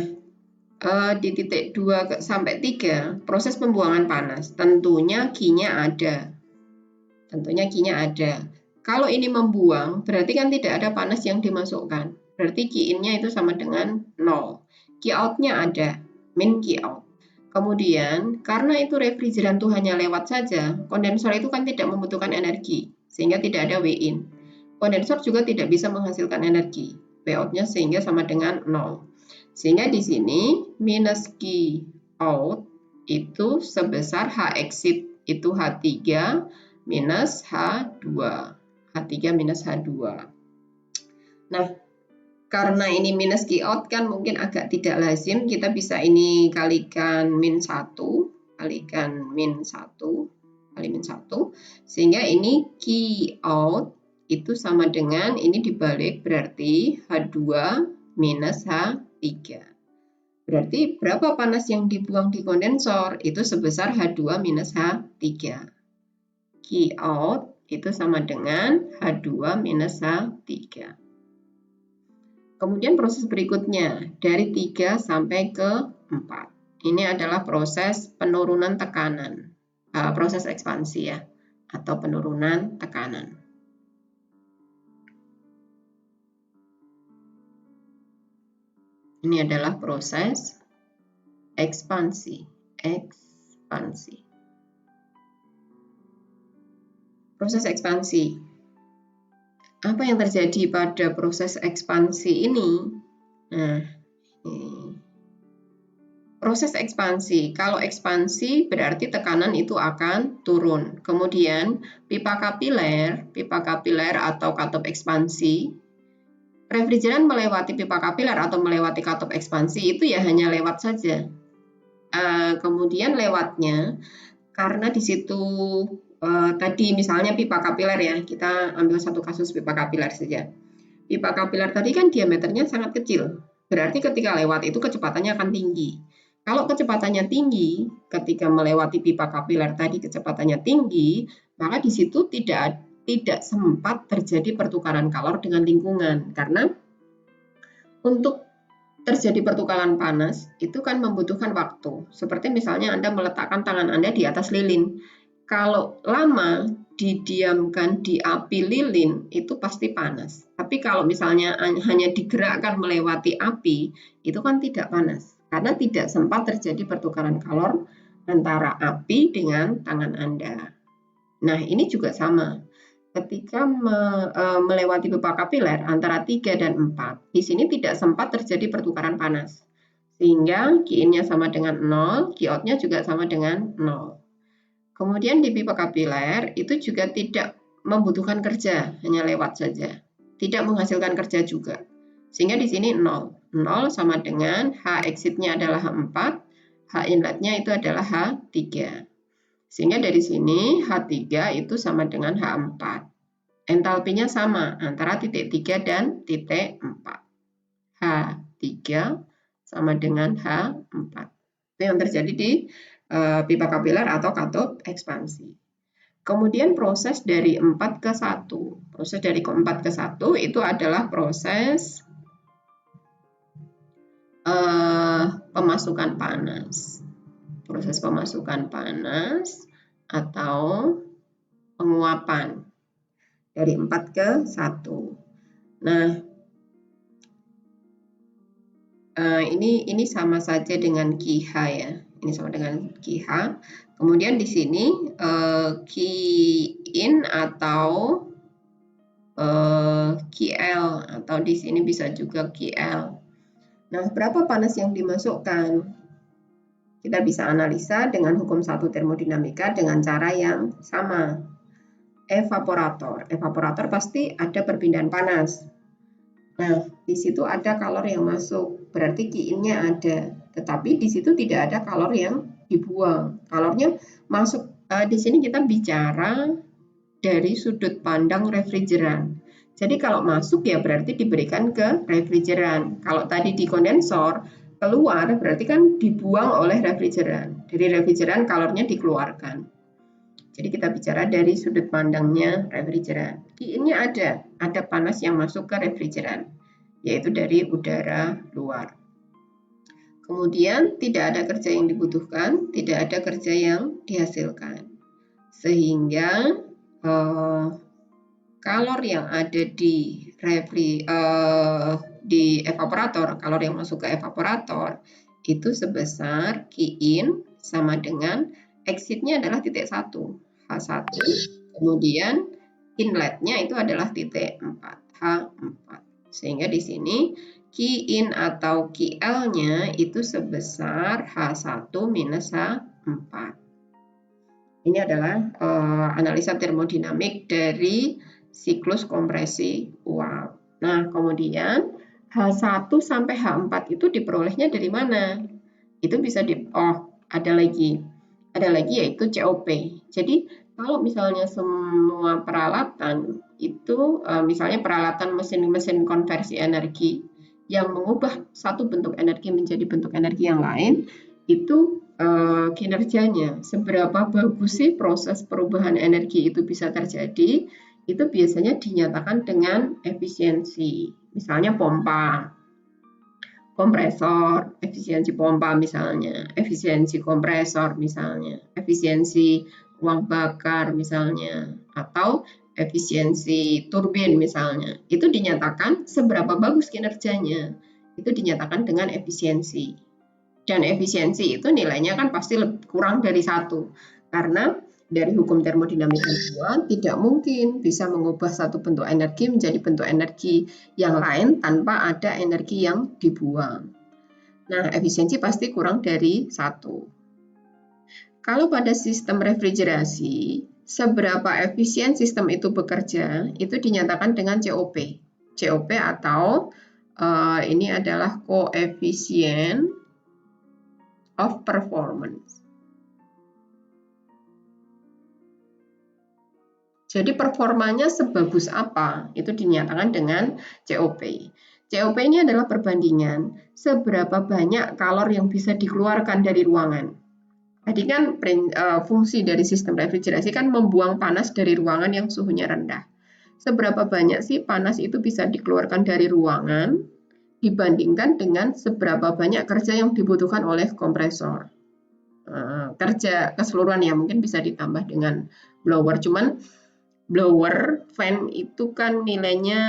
[SPEAKER 1] di titik 2 sampai 3, proses pembuangan panas. Tentunya Q-nya ada. Kalau ini membuang, berarti kan tidak ada panas yang dimasukkan. Berarti Q in-nya itu sama dengan 0. Q out-nya ada, min Q out. Kemudian, karena itu refrigeran itu hanya lewat saja, kondensor itu kan tidak membutuhkan energi, sehingga tidak ada W in. Kondensor juga tidak bisa menghasilkan energi. W out-nya sehingga sama dengan 0. Sehingga di sini minus Q out itu sebesar H exit itu H3 minus H2. H3 minus H2. Nah, karena ini minus Q out kan mungkin agak tidak lazim, kita bisa ini kalikan min 1, kalikan min 1, kali min 1, sehingga ini Q out itu sama dengan, ini dibalik berarti H2 minus H3. Berarti berapa panas yang dibuang di kondensor? Itu sebesar H2 minus H3. Q out itu sama dengan H2 minus H3. Kemudian proses berikutnya dari 3 sampai ke 4. Ini adalah proses penurunan tekanan, proses ekspansi ya, atau penurunan tekanan. Ini adalah proses ekspansi. Proses ekspansi. Apa yang terjadi pada proses ekspansi ini? Nah, proses ekspansi. Kalau ekspansi berarti tekanan itu akan turun. Kemudian pipa kapiler atau katup ekspansi. Refrigeran melewati pipa kapiler atau melewati katup ekspansi itu ya hanya lewat saja. Kemudian lewatnya karena di situ tadi misalnya pipa kapiler ya, kita ambil satu kasus pipa kapiler saja. Pipa kapiler tadi kan diameternya sangat kecil, berarti ketika lewat itu kecepatannya akan tinggi. Kalau kecepatannya tinggi, ketika melewati pipa kapiler tadi kecepatannya tinggi, maka di situ tidak sempat terjadi pertukaran kalor dengan lingkungan, karena untuk terjadi pertukaran panas itu kan membutuhkan waktu. Seperti misalnya Anda meletakkan tangan Anda di atas lilin. Kalau lama didiamkan di api lilin itu pasti panas. Tapi kalau misalnya hanya digerakkan melewati api, itu kan tidak panas. Karena tidak sempat terjadi pertukaran kalor antara api dengan tangan Anda. Nah, ini juga sama. Ketika melewati pipa kapiler antara 3 dan 4, di sini tidak sempat terjadi pertukaran panas. Sehingga Qin-nya sama dengan 0, Qout-nya juga sama dengan 0. Kemudian di pipa kapiler itu juga tidak membutuhkan kerja, hanya lewat saja. Tidak menghasilkan kerja juga. Sehingga di sini 0. 0 sama dengan H exit-nya adalah H4, H inlet-nya itu adalah H3. Sehingga dari sini H3 itu sama dengan H4. Entalpinya sama antara titik 3 dan titik 4. H3 sama dengan H4. Itu yang terjadi di pipa kapiler atau katup ekspansi. Kemudian proses dari 4 ke 1. Proses dari 4 ke 1 itu adalah proses pemasukan panas. Proses pemasukan panas atau penguapan dari 4 ke 1. Nah, ini sama saja dengan QH ya. Ini sama dengan QH. Kemudian di sini Qin atau QL atau di sini bisa juga QL. Nah, berapa panas yang dimasukkan? Kita bisa analisa dengan hukum 1 termodinamika dengan cara yang sama. Evaporator. Evaporator pasti ada perpindahan panas. Nah, di situ ada kalor yang masuk, berarti Qin-nya ada. Tetapi di situ tidak ada kalor yang dibuang. Kalornya masuk. Di sini kita bicara dari sudut pandang refrigeran. Jadi kalau masuk ya berarti diberikan ke refrigeran. Kalau tadi di kondensor, keluar berarti kan dibuang oleh refrigeran. Dari refrigeran kalornya dikeluarkan. Jadi kita bicara dari sudut pandangnya refrigeran. Qin-nya ada panas yang masuk ke refrigeran, yaitu dari udara luar. Kemudian tidak ada kerja yang dibutuhkan, tidak ada kerja yang dihasilkan. Sehingga kalor yang ada di evaporator, kalor yang masuk ke evaporator itu sebesar Qin sama dengan exit-nya adalah titik 1, H1. Kemudian inlet-nya itu adalah titik 4, H4. Sehingga di sini Qin atau QL-nya itu sebesar H1 minus H4. Ini adalah analisa termodinamik dari siklus kompresi uap. Nah, kemudian H1 sampai H4 itu diperolehnya dari mana? Itu bisa ada lagi yaitu COP. Jadi, kalau misalnya semua peralatan itu misalnya peralatan mesin-mesin konversi energi yang mengubah satu bentuk energi menjadi bentuk energi yang lain, itu kinerjanya, seberapa bagus sih proses perubahan energi itu bisa terjadi, itu biasanya dinyatakan dengan efisiensi. Misalnya pompa. kompresor, efisiensi pompa misalnya, efisiensi kompresor misalnya, efisiensi ruang bakar misalnya, atau efisiensi turbin misalnya. Itu dinyatakan seberapa bagus kinerjanya. Itu dinyatakan dengan efisiensi. Dan efisiensi itu nilainya kan pasti kurang dari 1. Karena dari hukum termodinamika 2 tidak mungkin bisa mengubah satu bentuk energi menjadi bentuk energi yang lain tanpa ada energi yang dibuang. Nah, efisiensi pasti kurang dari 1. Kalau pada sistem refrigerasi, seberapa efisien sistem itu bekerja, itu dinyatakan dengan COP. COP atau ini adalah coefficient of performance. Jadi performanya sebagus apa, itu dinyatakan dengan COP. COP ini adalah perbandingan seberapa banyak kalor yang bisa dikeluarkan dari ruangan. Tadi kan fungsi dari sistem refrigerasi kan membuang panas dari ruangan yang suhunya rendah. Seberapa banyak sih panas itu bisa dikeluarkan dari ruangan dibandingkan dengan seberapa banyak kerja yang dibutuhkan oleh kompresor. Kerja keseluruhan ya mungkin bisa ditambah dengan blower, cuman blower fan itu kan nilainya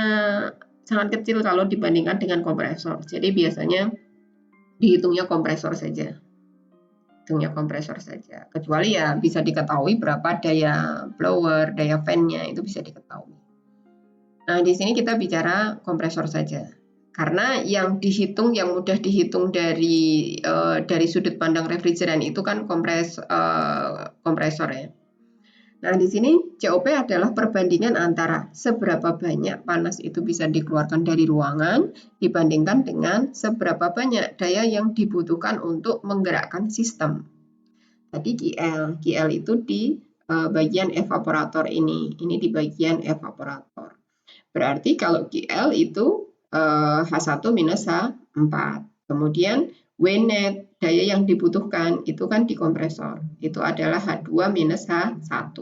[SPEAKER 1] sangat kecil kalau dibandingkan dengan kompresor. Jadi biasanya dihitungnya kompresor saja. Kecuali ya bisa diketahui berapa daya blower, daya fan-nya itu bisa diketahui. Nah, di sini kita bicara kompresor saja. Karena yang dihitung, yang mudah dihitung dari sudut pandang refrigeran itu kan kompresor ya. Nah, di sini COP adalah perbandingan antara seberapa banyak panas itu bisa dikeluarkan dari ruangan dibandingkan dengan seberapa banyak daya yang dibutuhkan untuk menggerakkan sistem. Tadi GL itu di bagian evaporator ini di bagian evaporator. Berarti kalau GL itu H1 minus H4. Kemudian Wnet, daya yang dibutuhkan itu kan di kompresor. Itu adalah H2 minus H1.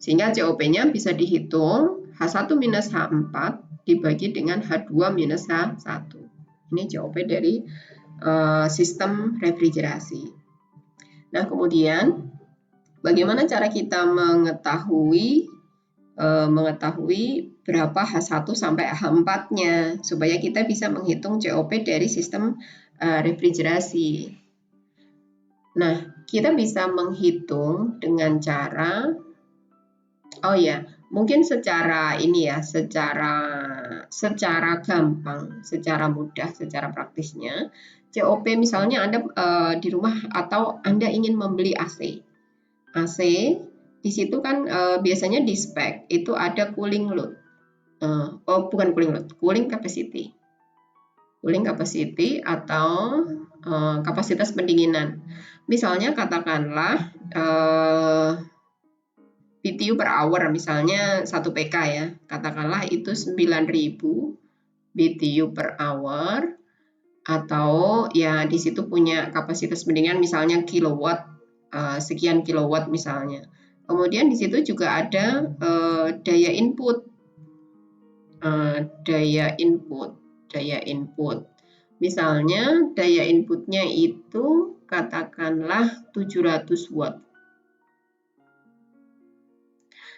[SPEAKER 1] Sehingga COP-nya bisa dihitung H1 minus H4 dibagi dengan H2 minus H1. Ini COP dari sistem refrigerasi. Nah, kemudian bagaimana cara kita mengetahui berapa H1 sampai H4-nya supaya kita bisa menghitung COP dari sistem refrigerasi. Nah, kita bisa menghitung dengan cara mungkin secara gampang, secara mudah, secara praktisnya COP misalnya Anda di rumah atau Anda ingin membeli AC. Di situ kan biasanya di spek itu ada cooling load. Bukan cooling load, cooling capacity. Cooling capacity atau kapasitas pendinginan. Misalnya katakanlah BTU per hour, misalnya 1 PK ya. Katakanlah itu 9.000 BTU per hour, atau ya di situ punya kapasitas pendinginan misalnya kilowatt, sekian kilowatt misalnya. Kemudian di situ juga ada daya input. Misalnya daya inputnya itu katakanlah 700 watt.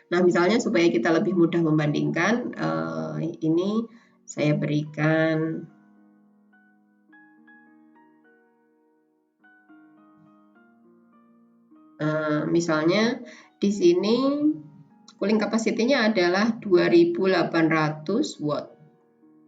[SPEAKER 1] Nah, misalnya supaya kita lebih mudah membandingkan, ini saya berikan misalnya di sini cooling capacity-nya adalah 2800 watt.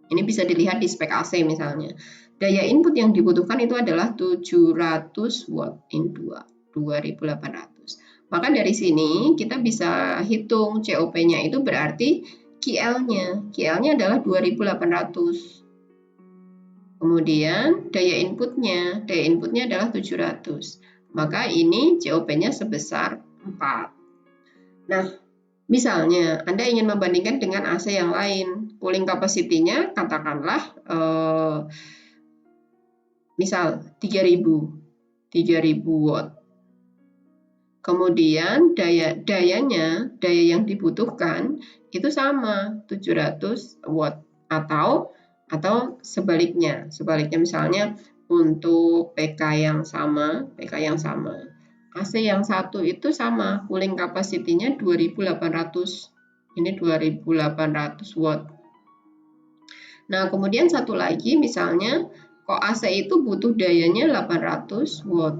[SPEAKER 1] Ini bisa dilihat di spek AC misalnya. Daya input yang dibutuhkan itu adalah 700 watt in 2800. Maka dari sini kita bisa hitung COP-nya itu berarti QL-nya. QL-nya adalah 2800. Kemudian daya inputnya adalah 700. Maka ini COP-nya sebesar 4. Nah, misalnya Anda ingin membandingkan dengan AC yang lain, cooling capacity-nya katakanlah misal 3000 watt. Kemudian daya yang dibutuhkan itu sama 700 watt atau Atau sebaliknya misalnya untuk PK yang sama, AC yang satu itu sama, cooling capacity-nya 2800. Ini 2800 watt. Nah, kemudian satu lagi misalnya kok AC itu butuh dayanya 800 watt.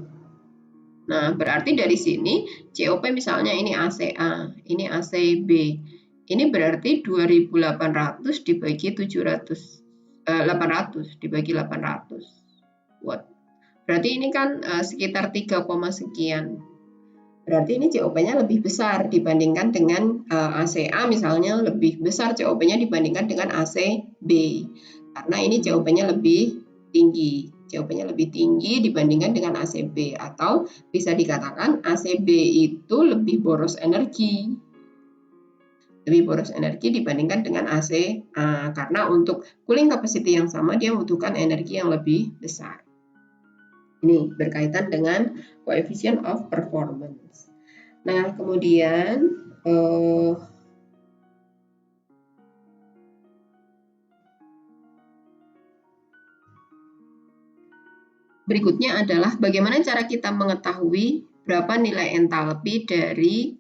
[SPEAKER 1] Nah, berarti dari sini COP misalnya ini AC A, ini AC B. Ini berarti 2800 dibagi 800 dibagi 800 watt. Berarti ini kan sekitar 3, sekian. Berarti ini COP-nya lebih besar dibandingkan dengan AC A misalnya, lebih besar COP-nya dibandingkan dengan AC B. Karena ini COP-nya lebih tinggi. COP-nya lebih tinggi dibandingkan dengan AC B. Atau bisa dikatakan AC B itu lebih boros energi. Lebih boros energi dibandingkan dengan AC A. Karena untuk cooling capacity yang sama, dia membutuhkan energi yang lebih besar. Ini berkaitan dengan coefficient of performance. Nah, kemudian berikutnya adalah bagaimana cara kita mengetahui berapa nilai entalpi dari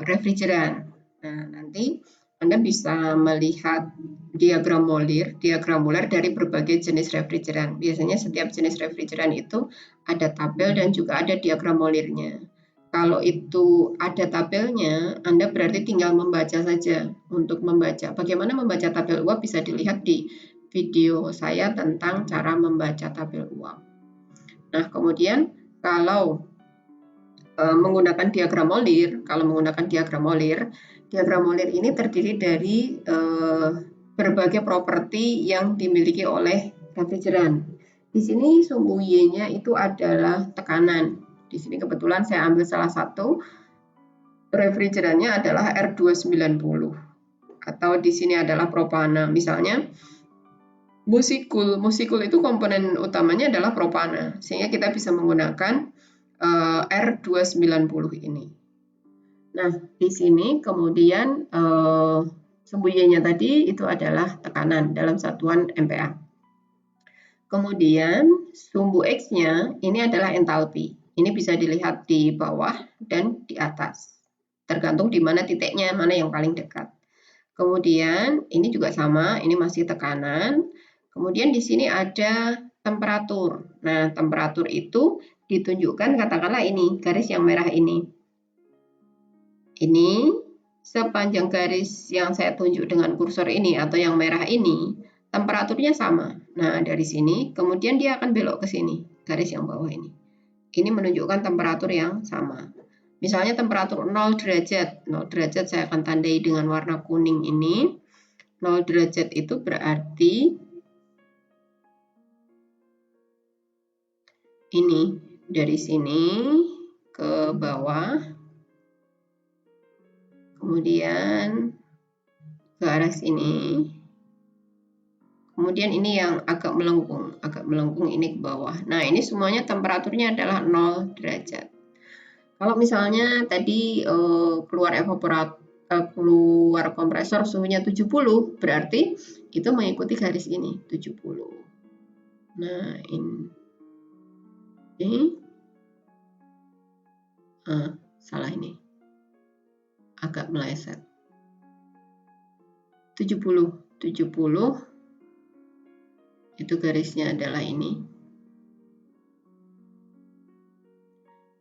[SPEAKER 1] refrigeran. Nah, nanti Anda bisa melihat diagram molar dari berbagai jenis refrigeran. Biasanya setiap jenis refrigeran itu ada tabel dan juga ada diagram molirnya. Kalau itu ada tabelnya, Anda berarti tinggal membaca saja. Untuk membaca, bagaimana membaca tabel uap bisa dilihat di video saya tentang cara membaca tabel uap. Nah, kemudian kalau menggunakan diagram molir, diagram molir ini terdiri dari berbagai properti yang dimiliki oleh refrigeran. Di sini sumbu Y-nya itu adalah tekanan. Di sini kebetulan saya ambil salah satu refrigerannya adalah R290 atau di sini adalah propana. Misalnya musikul itu komponen utamanya adalah propana, sehingga kita bisa menggunakan R290 ini. Nah, di sini kemudian sumbu Y-nya tadi itu adalah tekanan dalam satuan MPa. Kemudian sumbu X-nya ini adalah entalpi. Ini bisa dilihat di bawah dan di atas. Tergantung di mana titiknya, mana yang paling dekat. Kemudian ini juga sama, ini masih tekanan. Kemudian di sini ada temperatur. Nah, temperatur itu ditunjukkan katakanlah ini, garis yang merah ini. Ini sepanjang garis yang saya tunjuk dengan kursor ini atau yang merah ini, temperaturnya sama. Nah, dari sini kemudian dia akan belok ke sini, garis yang bawah ini. Ini menunjukkan temperatur yang sama. Misalnya temperatur 0 derajat. 0 derajat saya akan tandai dengan warna kuning ini. 0 derajat itu berarti ini dari sini ke bawah, kemudian ke arah sini, kemudian ini yang agak melengkung ini ke bawah. Nah, ini semuanya temperaturnya adalah 0 derajat. Kalau misalnya tadi keluar kompresor suhunya 70, berarti itu mengikuti garis ini, 70. Nah, ini. Salah ini. Agak meleset. 70 itu garisnya adalah ini.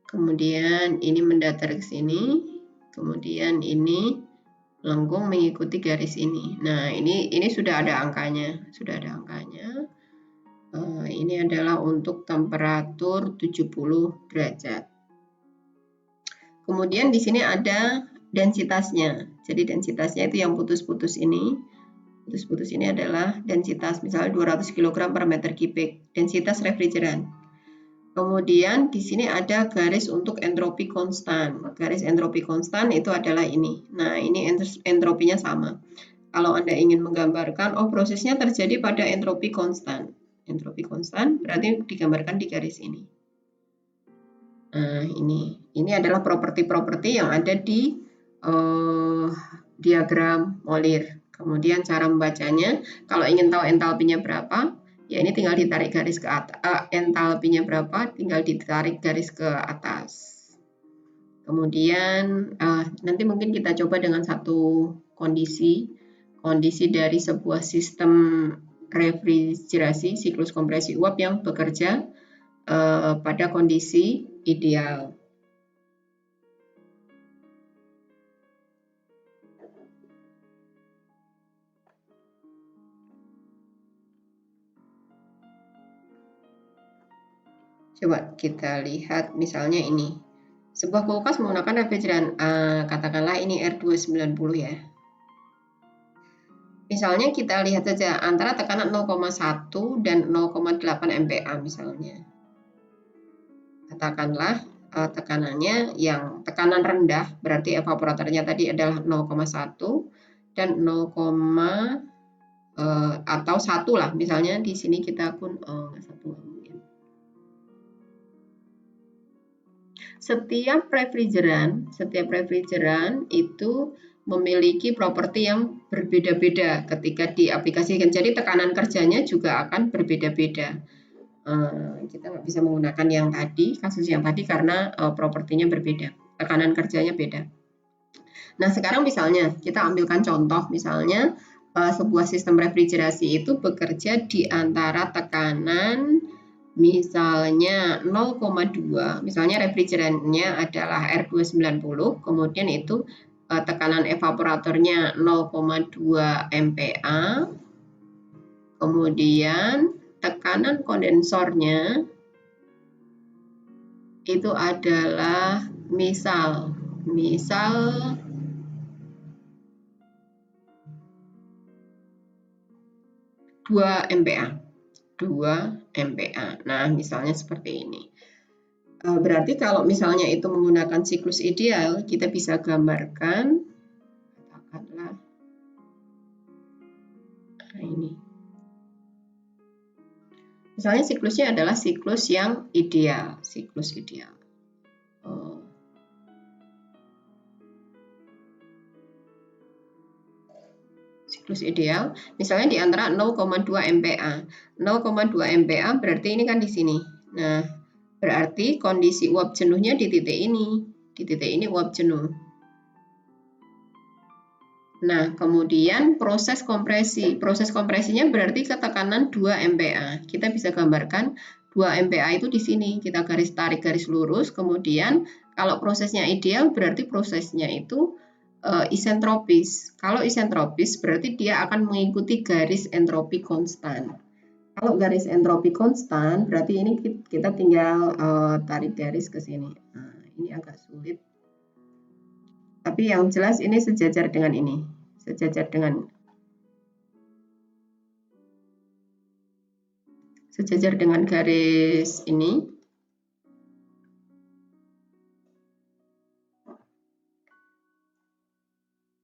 [SPEAKER 1] Kemudian ini mendatar ke sini, kemudian ini melengkung mengikuti garis ini. Nah, ini sudah ada angkanya, ini adalah untuk temperatur 70 derajat. Kemudian di sini ada densitasnya. Jadi densitasnya itu yang putus-putus ini. Putus-putus ini adalah densitas, misalnya 200 kg per meter kubik, densitas refrigeran. Kemudian di sini ada garis untuk entropi konstan. Garis entropi konstan itu adalah ini. Nah, ini entropinya sama. Kalau Anda ingin menggambarkan, prosesnya terjadi pada entropi konstan. Entropi konstan berarti digambarkan di garis ini. Nah, ini adalah properti-properti yang ada di diagram molir. Kemudian cara membacanya, kalau ingin tahu entalpinya berapa, ya ini tinggal ditarik garis ke atas. Entalpinya berapa, tinggal ditarik garis ke atas. Kemudian nanti mungkin kita coba dengan satu kondisi dari sebuah sistem refrigerasi siklus kompresi uap yang bekerja pada kondisi ideal. Coba kita lihat misalnya ini. Sebuah kulkas menggunakan refrigeran, katakanlah ini R290 ya. Misalnya kita lihat saja antara tekanan 0,1 dan 0,8 MPa misalnya. Katakanlah tekanannya yang tekanan rendah, berarti evaporatornya tadi adalah 0,1 dan 0, atau 1 lah, misalnya di sini kita pun 1 mungkin. Setiap refrigeran itu memiliki properti yang berbeda-beda ketika diaplikasikan. Jadi tekanan kerjanya juga akan berbeda-beda. Kita nggak bisa menggunakan yang tadi, kasus yang tadi karena propertinya berbeda, tekanan kerjanya beda. Nah, sekarang misalnya kita ambilkan contoh, misalnya sebuah sistem refrigerasi itu bekerja di antara tekanan misalnya 0,2, misalnya refrigerannya adalah R290, kemudian itu tekanan evaporatornya 0,2 MPa, kemudian tekanan kondensornya itu adalah misal 2 MPa. Nah, misalnya seperti ini. Berarti kalau misalnya itu menggunakan siklus ideal, kita bisa gambarkan, katakanlah, ini. Misalnya siklusnya adalah siklus yang ideal, siklus ideal. Siklus ideal, misalnya di antara 0,2 MPa. 0,2 MPa berarti ini kan di sini. Nah, berarti kondisi uap jenuhnya di titik ini. Di titik ini uap jenuh. Nah, kemudian proses kompresi. Proses kompresinya berarti ke tekanan 2 MPa. Kita bisa gambarkan 2 MPa itu di sini. Kita garis tarik garis lurus. Kemudian kalau prosesnya ideal berarti prosesnya itu isentropis. Kalau isentropis berarti dia akan mengikuti garis entropi konstan. Kalau garis entropi konstan berarti ini kita tinggal tarik garis ke sini. Nah, ini agak sulit. Tapi yang jelas ini sejajar dengan ini. Sejajar dengan garis ini.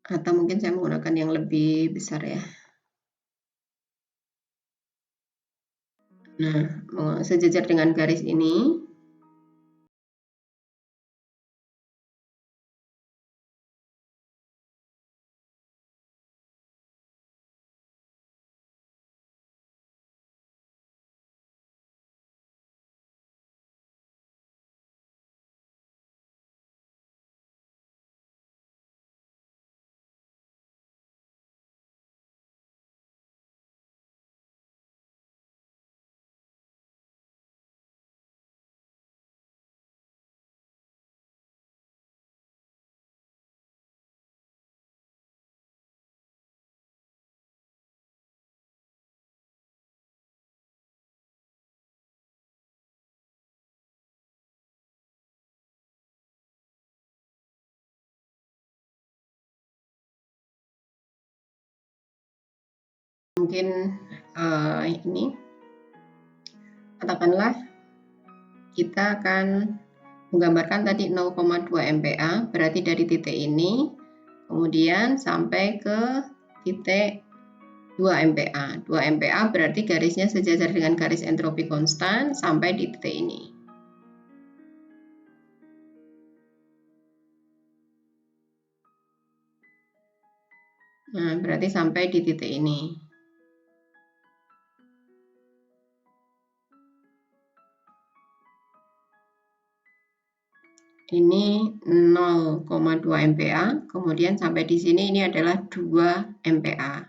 [SPEAKER 1] Atau mungkin saya menggunakan yang lebih besar ya. Nah, sejajar dengan garis ini. Mungkin ini katakanlah kita akan menggambarkan tadi 0,2 MPa berarti dari titik ini kemudian sampai ke titik 2 MPa. 2 MPa berarti garisnya sejajar dengan garis entropi konstan sampai di titik ini. Nah, berarti sampai di titik ini. Ini 0,2 MPa, kemudian sampai di sini ini adalah 2 MPa.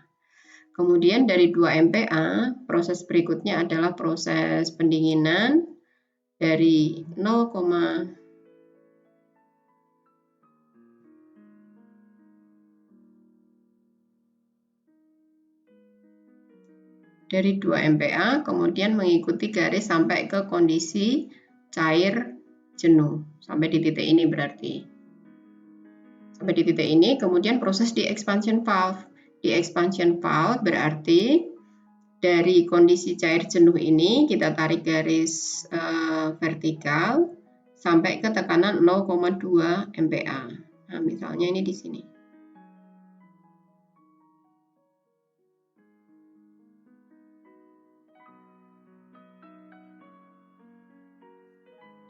[SPEAKER 1] Kemudian dari 2 MPa, proses berikutnya adalah proses pendinginan dari 0, dari 2 MPa, kemudian mengikuti garis sampai ke kondisi cair jenuh. Sampai di titik ini berarti. Sampai di titik ini, kemudian proses di expansion valve. Di expansion valve berarti dari kondisi cair jenuh ini kita tarik garis vertikal sampai ke tekanan 0,2 MPa. Nah, misalnya ini di sini.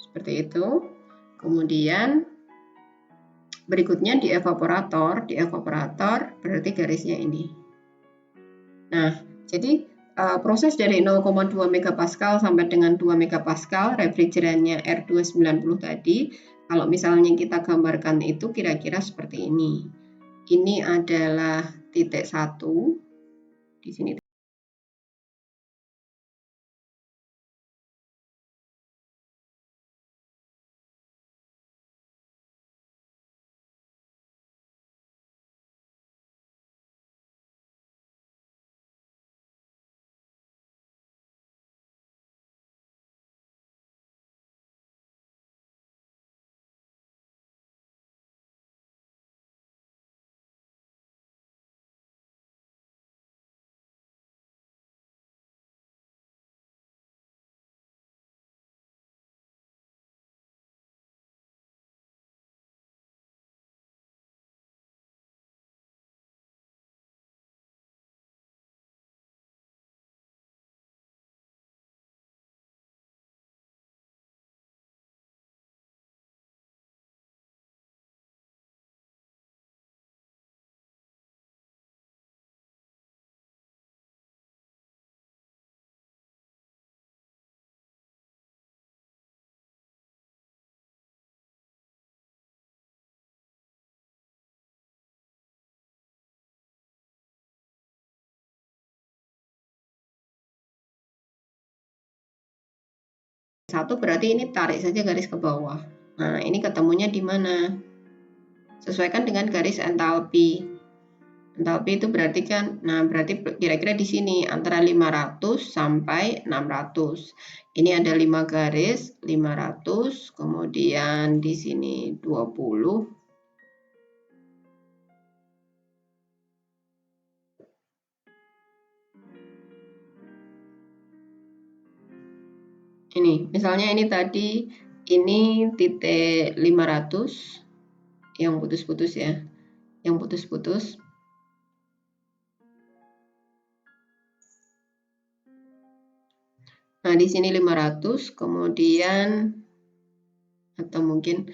[SPEAKER 1] Seperti itu. Kemudian berikutnya di evaporator. Di evaporator berarti garisnya ini. Nah, jadi proses dari 0,2 megapascal sampai dengan 2 megapascal refrigerannya R290 tadi, kalau misalnya kita gambarkan itu kira-kira seperti ini. Ini adalah titik 1, di sini. Satu berarti ini tarik saja garis ke bawah. Nah, ini ketemunya di mana? Sesuaikan dengan garis entalpi. Entalpi itu berarti kan, nah berarti kira-kira di sini antara 500 sampai 600. Ini ada 5 garis, 500, kemudian di sini 20. Ini, misalnya ini tadi, ini titik 500, yang putus-putus ya, yang putus-putus. Nah, di sini 500, kemudian atau mungkin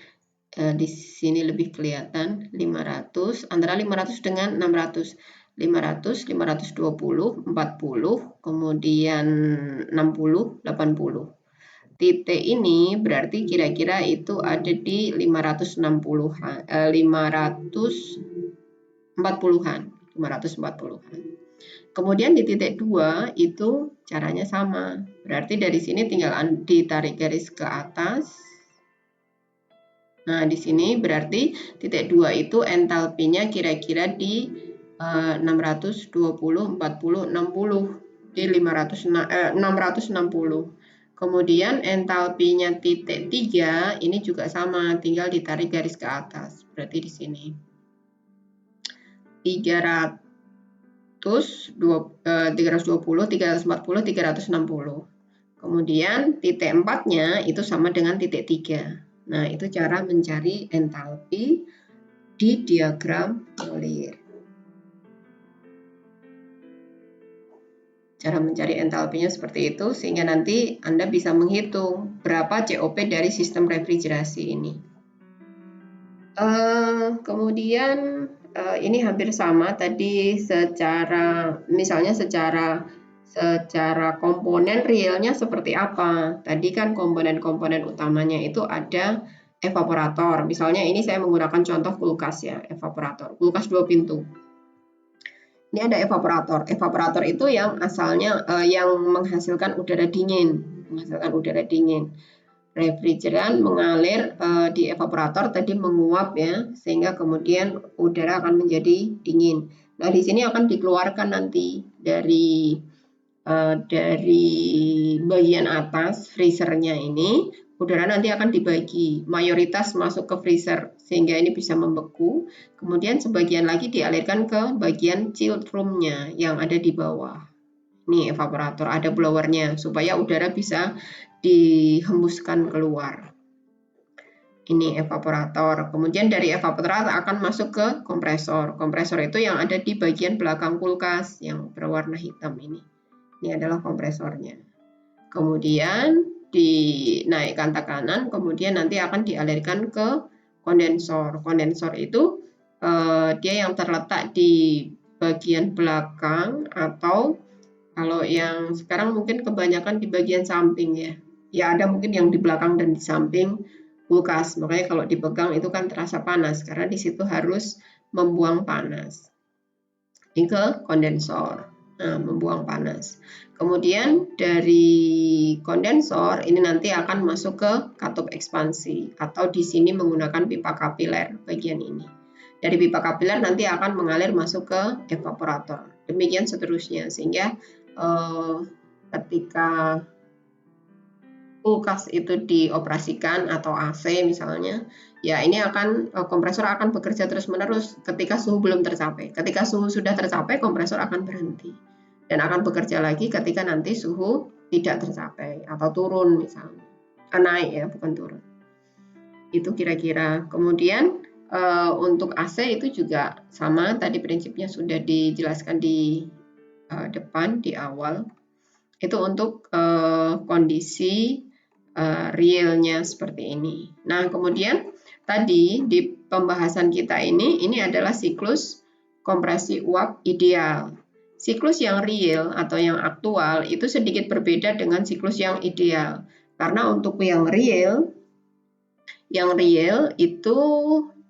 [SPEAKER 1] di sini lebih kelihatan 500, antara 500 dengan 600. 500, 520, 40, kemudian 60, 80. Titik ini berarti kira-kira itu ada di 560-an, 540-an, 540-an. Kemudian di titik 2 itu caranya sama. Berarti dari sini tinggal ditarik garis ke atas. Nah, di sini berarti titik 2 itu entalpinya kira-kira di 620, 40, 60. Di 660. Kemudian entalpinya titik 3 ini juga sama, tinggal ditarik garis ke atas. Berarti di sini 320, 340, 360. Kemudian titik 4-nya itu sama dengan titik 3. Nah, itu cara mencari entalpi di diagram molir. Cara mencari entalpinya seperti itu, sehingga nanti Anda bisa menghitung berapa COP dari sistem refrigerasi ini. Kemudian ini hampir sama tadi misalnya secara komponen realnya seperti apa. Tadi kan komponen-komponen utamanya itu ada evaporator. Misalnya ini saya menggunakan contoh kulkas ya, evaporator. Kulkas 2 pintu. Ini ada evaporator. Evaporator itu yang asalnya yang menghasilkan udara dingin, Refrigeran mengalir di evaporator tadi menguap ya, sehingga kemudian udara akan menjadi dingin. Nah, di sini akan dikeluarkan nanti dari bagian atas freezernya ini, udara nanti akan dibagi, mayoritas masuk ke freezer sehingga ini bisa membeku, kemudian sebagian lagi dialirkan ke bagian chilled room-nya yang ada di bawah. Ini evaporator, ada blowernya supaya udara bisa dihembuskan keluar. Ini evaporator. Kemudian dari evaporator akan masuk ke kompresor. Kompresor itu yang ada di bagian belakang kulkas yang berwarna hitam ini. Ini adalah kompresornya. Kemudian dinaikkan tekanan, kemudian nanti akan dialirkan ke kondensor. Kondensor itu dia yang terletak di bagian belakang, atau kalau yang sekarang mungkin kebanyakan di bagian samping ya. Ya ada mungkin yang di belakang dan di samping kulkas. Makanya kalau dipegang itu kan terasa panas karena di situ harus membuang panas. Ini ke kondensor. Nah, membuang panas. Kemudian dari kondensor ini nanti akan masuk ke katup ekspansi, atau di sini menggunakan pipa kapiler bagian ini. Dari pipa kapiler nanti akan mengalir masuk ke evaporator. Demikian seterusnya, sehingga ketika kulkas itu dioperasikan atau AC misalnya, ya ini kompresor akan bekerja terus-menerus ketika suhu belum tercapai. Ketika suhu sudah tercapai, kompresor akan berhenti dan akan bekerja lagi ketika nanti suhu tidak tercapai atau turun misalnya. Naik ya, bukan turun. Itu kira-kira. Kemudian untuk AC itu juga sama, tadi prinsipnya sudah dijelaskan di depan di awal. Itu untuk kondisi realnya seperti ini. Nah, kemudian tadi di pembahasan kita ini adalah siklus kompresi uap ideal. Siklus yang real atau yang aktual itu sedikit berbeda dengan siklus yang ideal. Karena untuk yang real itu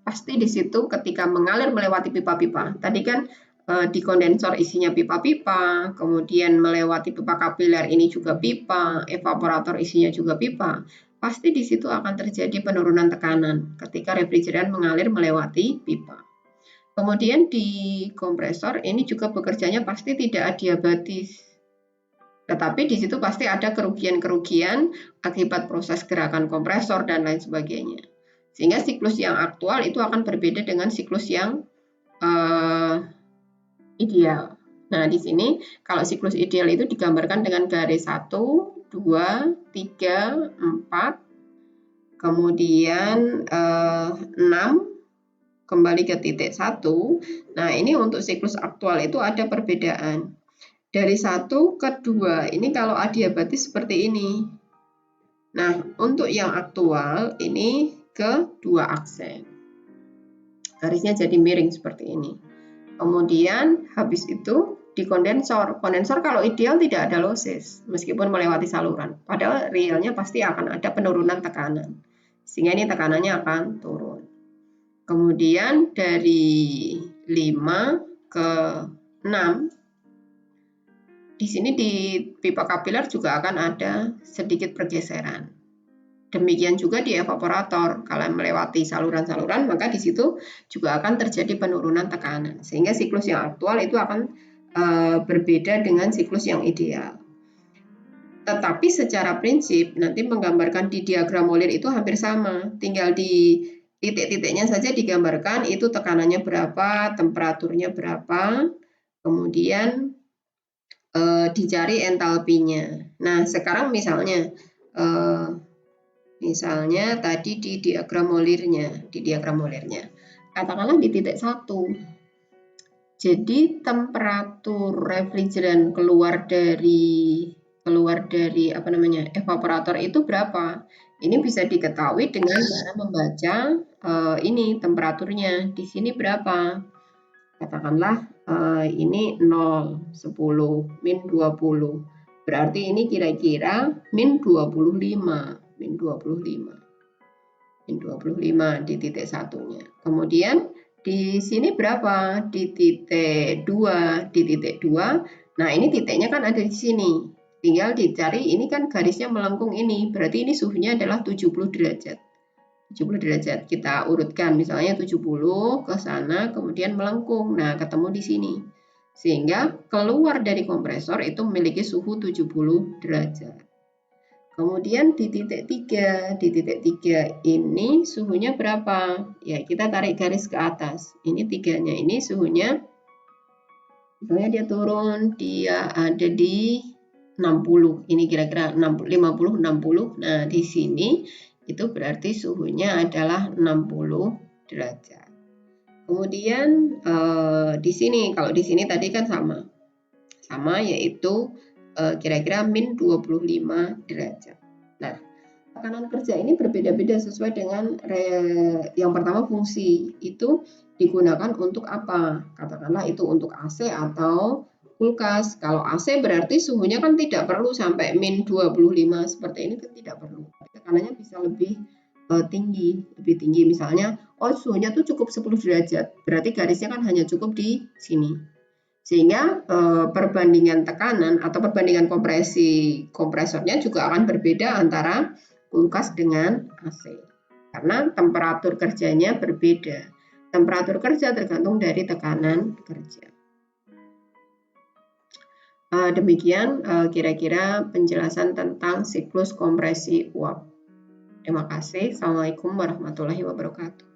[SPEAKER 1] pasti di situ ketika mengalir melewati pipa-pipa. Tadi kan di kondensor isinya pipa-pipa, kemudian melewati pipa kapiler ini juga pipa, evaporator isinya juga pipa. Pasti di situ akan terjadi penurunan tekanan ketika refrigeran mengalir melewati pipa. Kemudian di kompresor ini juga bekerjanya pasti tidak adiabatis. Tetapi di situ pasti ada kerugian-kerugian akibat proses gerakan kompresor dan lain sebagainya. Sehingga siklus yang aktual itu akan berbeda dengan siklus yang ideal. Nah, di sini kalau siklus ideal itu digambarkan dengan garis 1, 2, 3, 4, kemudian 6, kembali ke titik 1. Nah, ini untuk siklus aktual itu ada perbedaan. Dari 1 ke 2, ini kalau adiabatis seperti ini. Nah, untuk yang aktual ini ke 2 aksen. Garisnya jadi miring seperti ini. Kemudian habis itu di kondensor. Kondensor kalau ideal tidak ada losses meskipun melewati saluran. Padahal realnya pasti akan ada penurunan tekanan. Sehingga ini tekanannya akan turun. Kemudian dari 5 ke 6, di sini di pipa kapiler juga akan ada sedikit pergeseran. Demikian juga di evaporator, kalau melewati saluran-saluran, maka di situ juga akan terjadi penurunan tekanan. Sehingga siklus yang aktual itu akan berbeda dengan siklus yang ideal. Tetapi secara prinsip, nanti menggambarkan di diagram Molir itu hampir sama. Tinggal di titik-titiknya saja digambarkan, itu tekanannya berapa, temperaturnya berapa, kemudian dicari entalpinya. Nah, sekarang misalnya tadi di diagram Molirnya, katakanlah di titik 1. Jadi temperatur refrigeran keluar dari evaporator itu berapa? Ini bisa diketahui dengan cara membaca ini temperaturnya. Di sini berapa? Katakanlah ini 0, 10, min 20. Berarti ini kira-kira min 25, min 25. Min 25 di titik satunya. Kemudian di sini berapa? Di titik 2, di titik 2. Nah, ini titiknya kan ada di sini. Tinggal dicari, ini kan garisnya melengkung ini. Berarti ini suhunya adalah 70 derajat. 70 derajat. Kita urutkan misalnya 70 ke sana kemudian melengkung. Nah, ketemu di sini. Sehingga keluar dari kompresor itu memiliki suhu 70 derajat. Kemudian di titik 3 ini suhunya berapa? Ya, kita tarik garis ke atas. Ini 3-nya ini suhunya misalnya dia turun, dia ada di 60. Ini kira-kira 50 60. Nah, di sini itu berarti suhunya adalah 60 derajat. Kemudian di sini, kalau di sini tadi kan sama yaitu kira-kira min 25 derajat. Nah, tekanan kerja ini berbeda-beda sesuai dengan yang pertama fungsi itu digunakan untuk apa? Katakanlah itu untuk AC atau kulkas. Kalau AC berarti suhunya kan tidak perlu sampai min 25 seperti ini kan tidak perlu. Tekanannya bisa lebih tinggi, misalnya suhunya tuh cukup 10 derajat. Berarti garisnya kan hanya cukup di sini. Sehingga perbandingan tekanan atau perbandingan kompresornya juga akan berbeda antara kulkas dengan AC. Karena temperatur kerjanya berbeda. Temperatur kerja tergantung dari tekanan kerja. Demikian kira-kira penjelasan tentang siklus kompresi uap. Terima kasih. Assalamualaikum warahmatullahi wabarakatuh.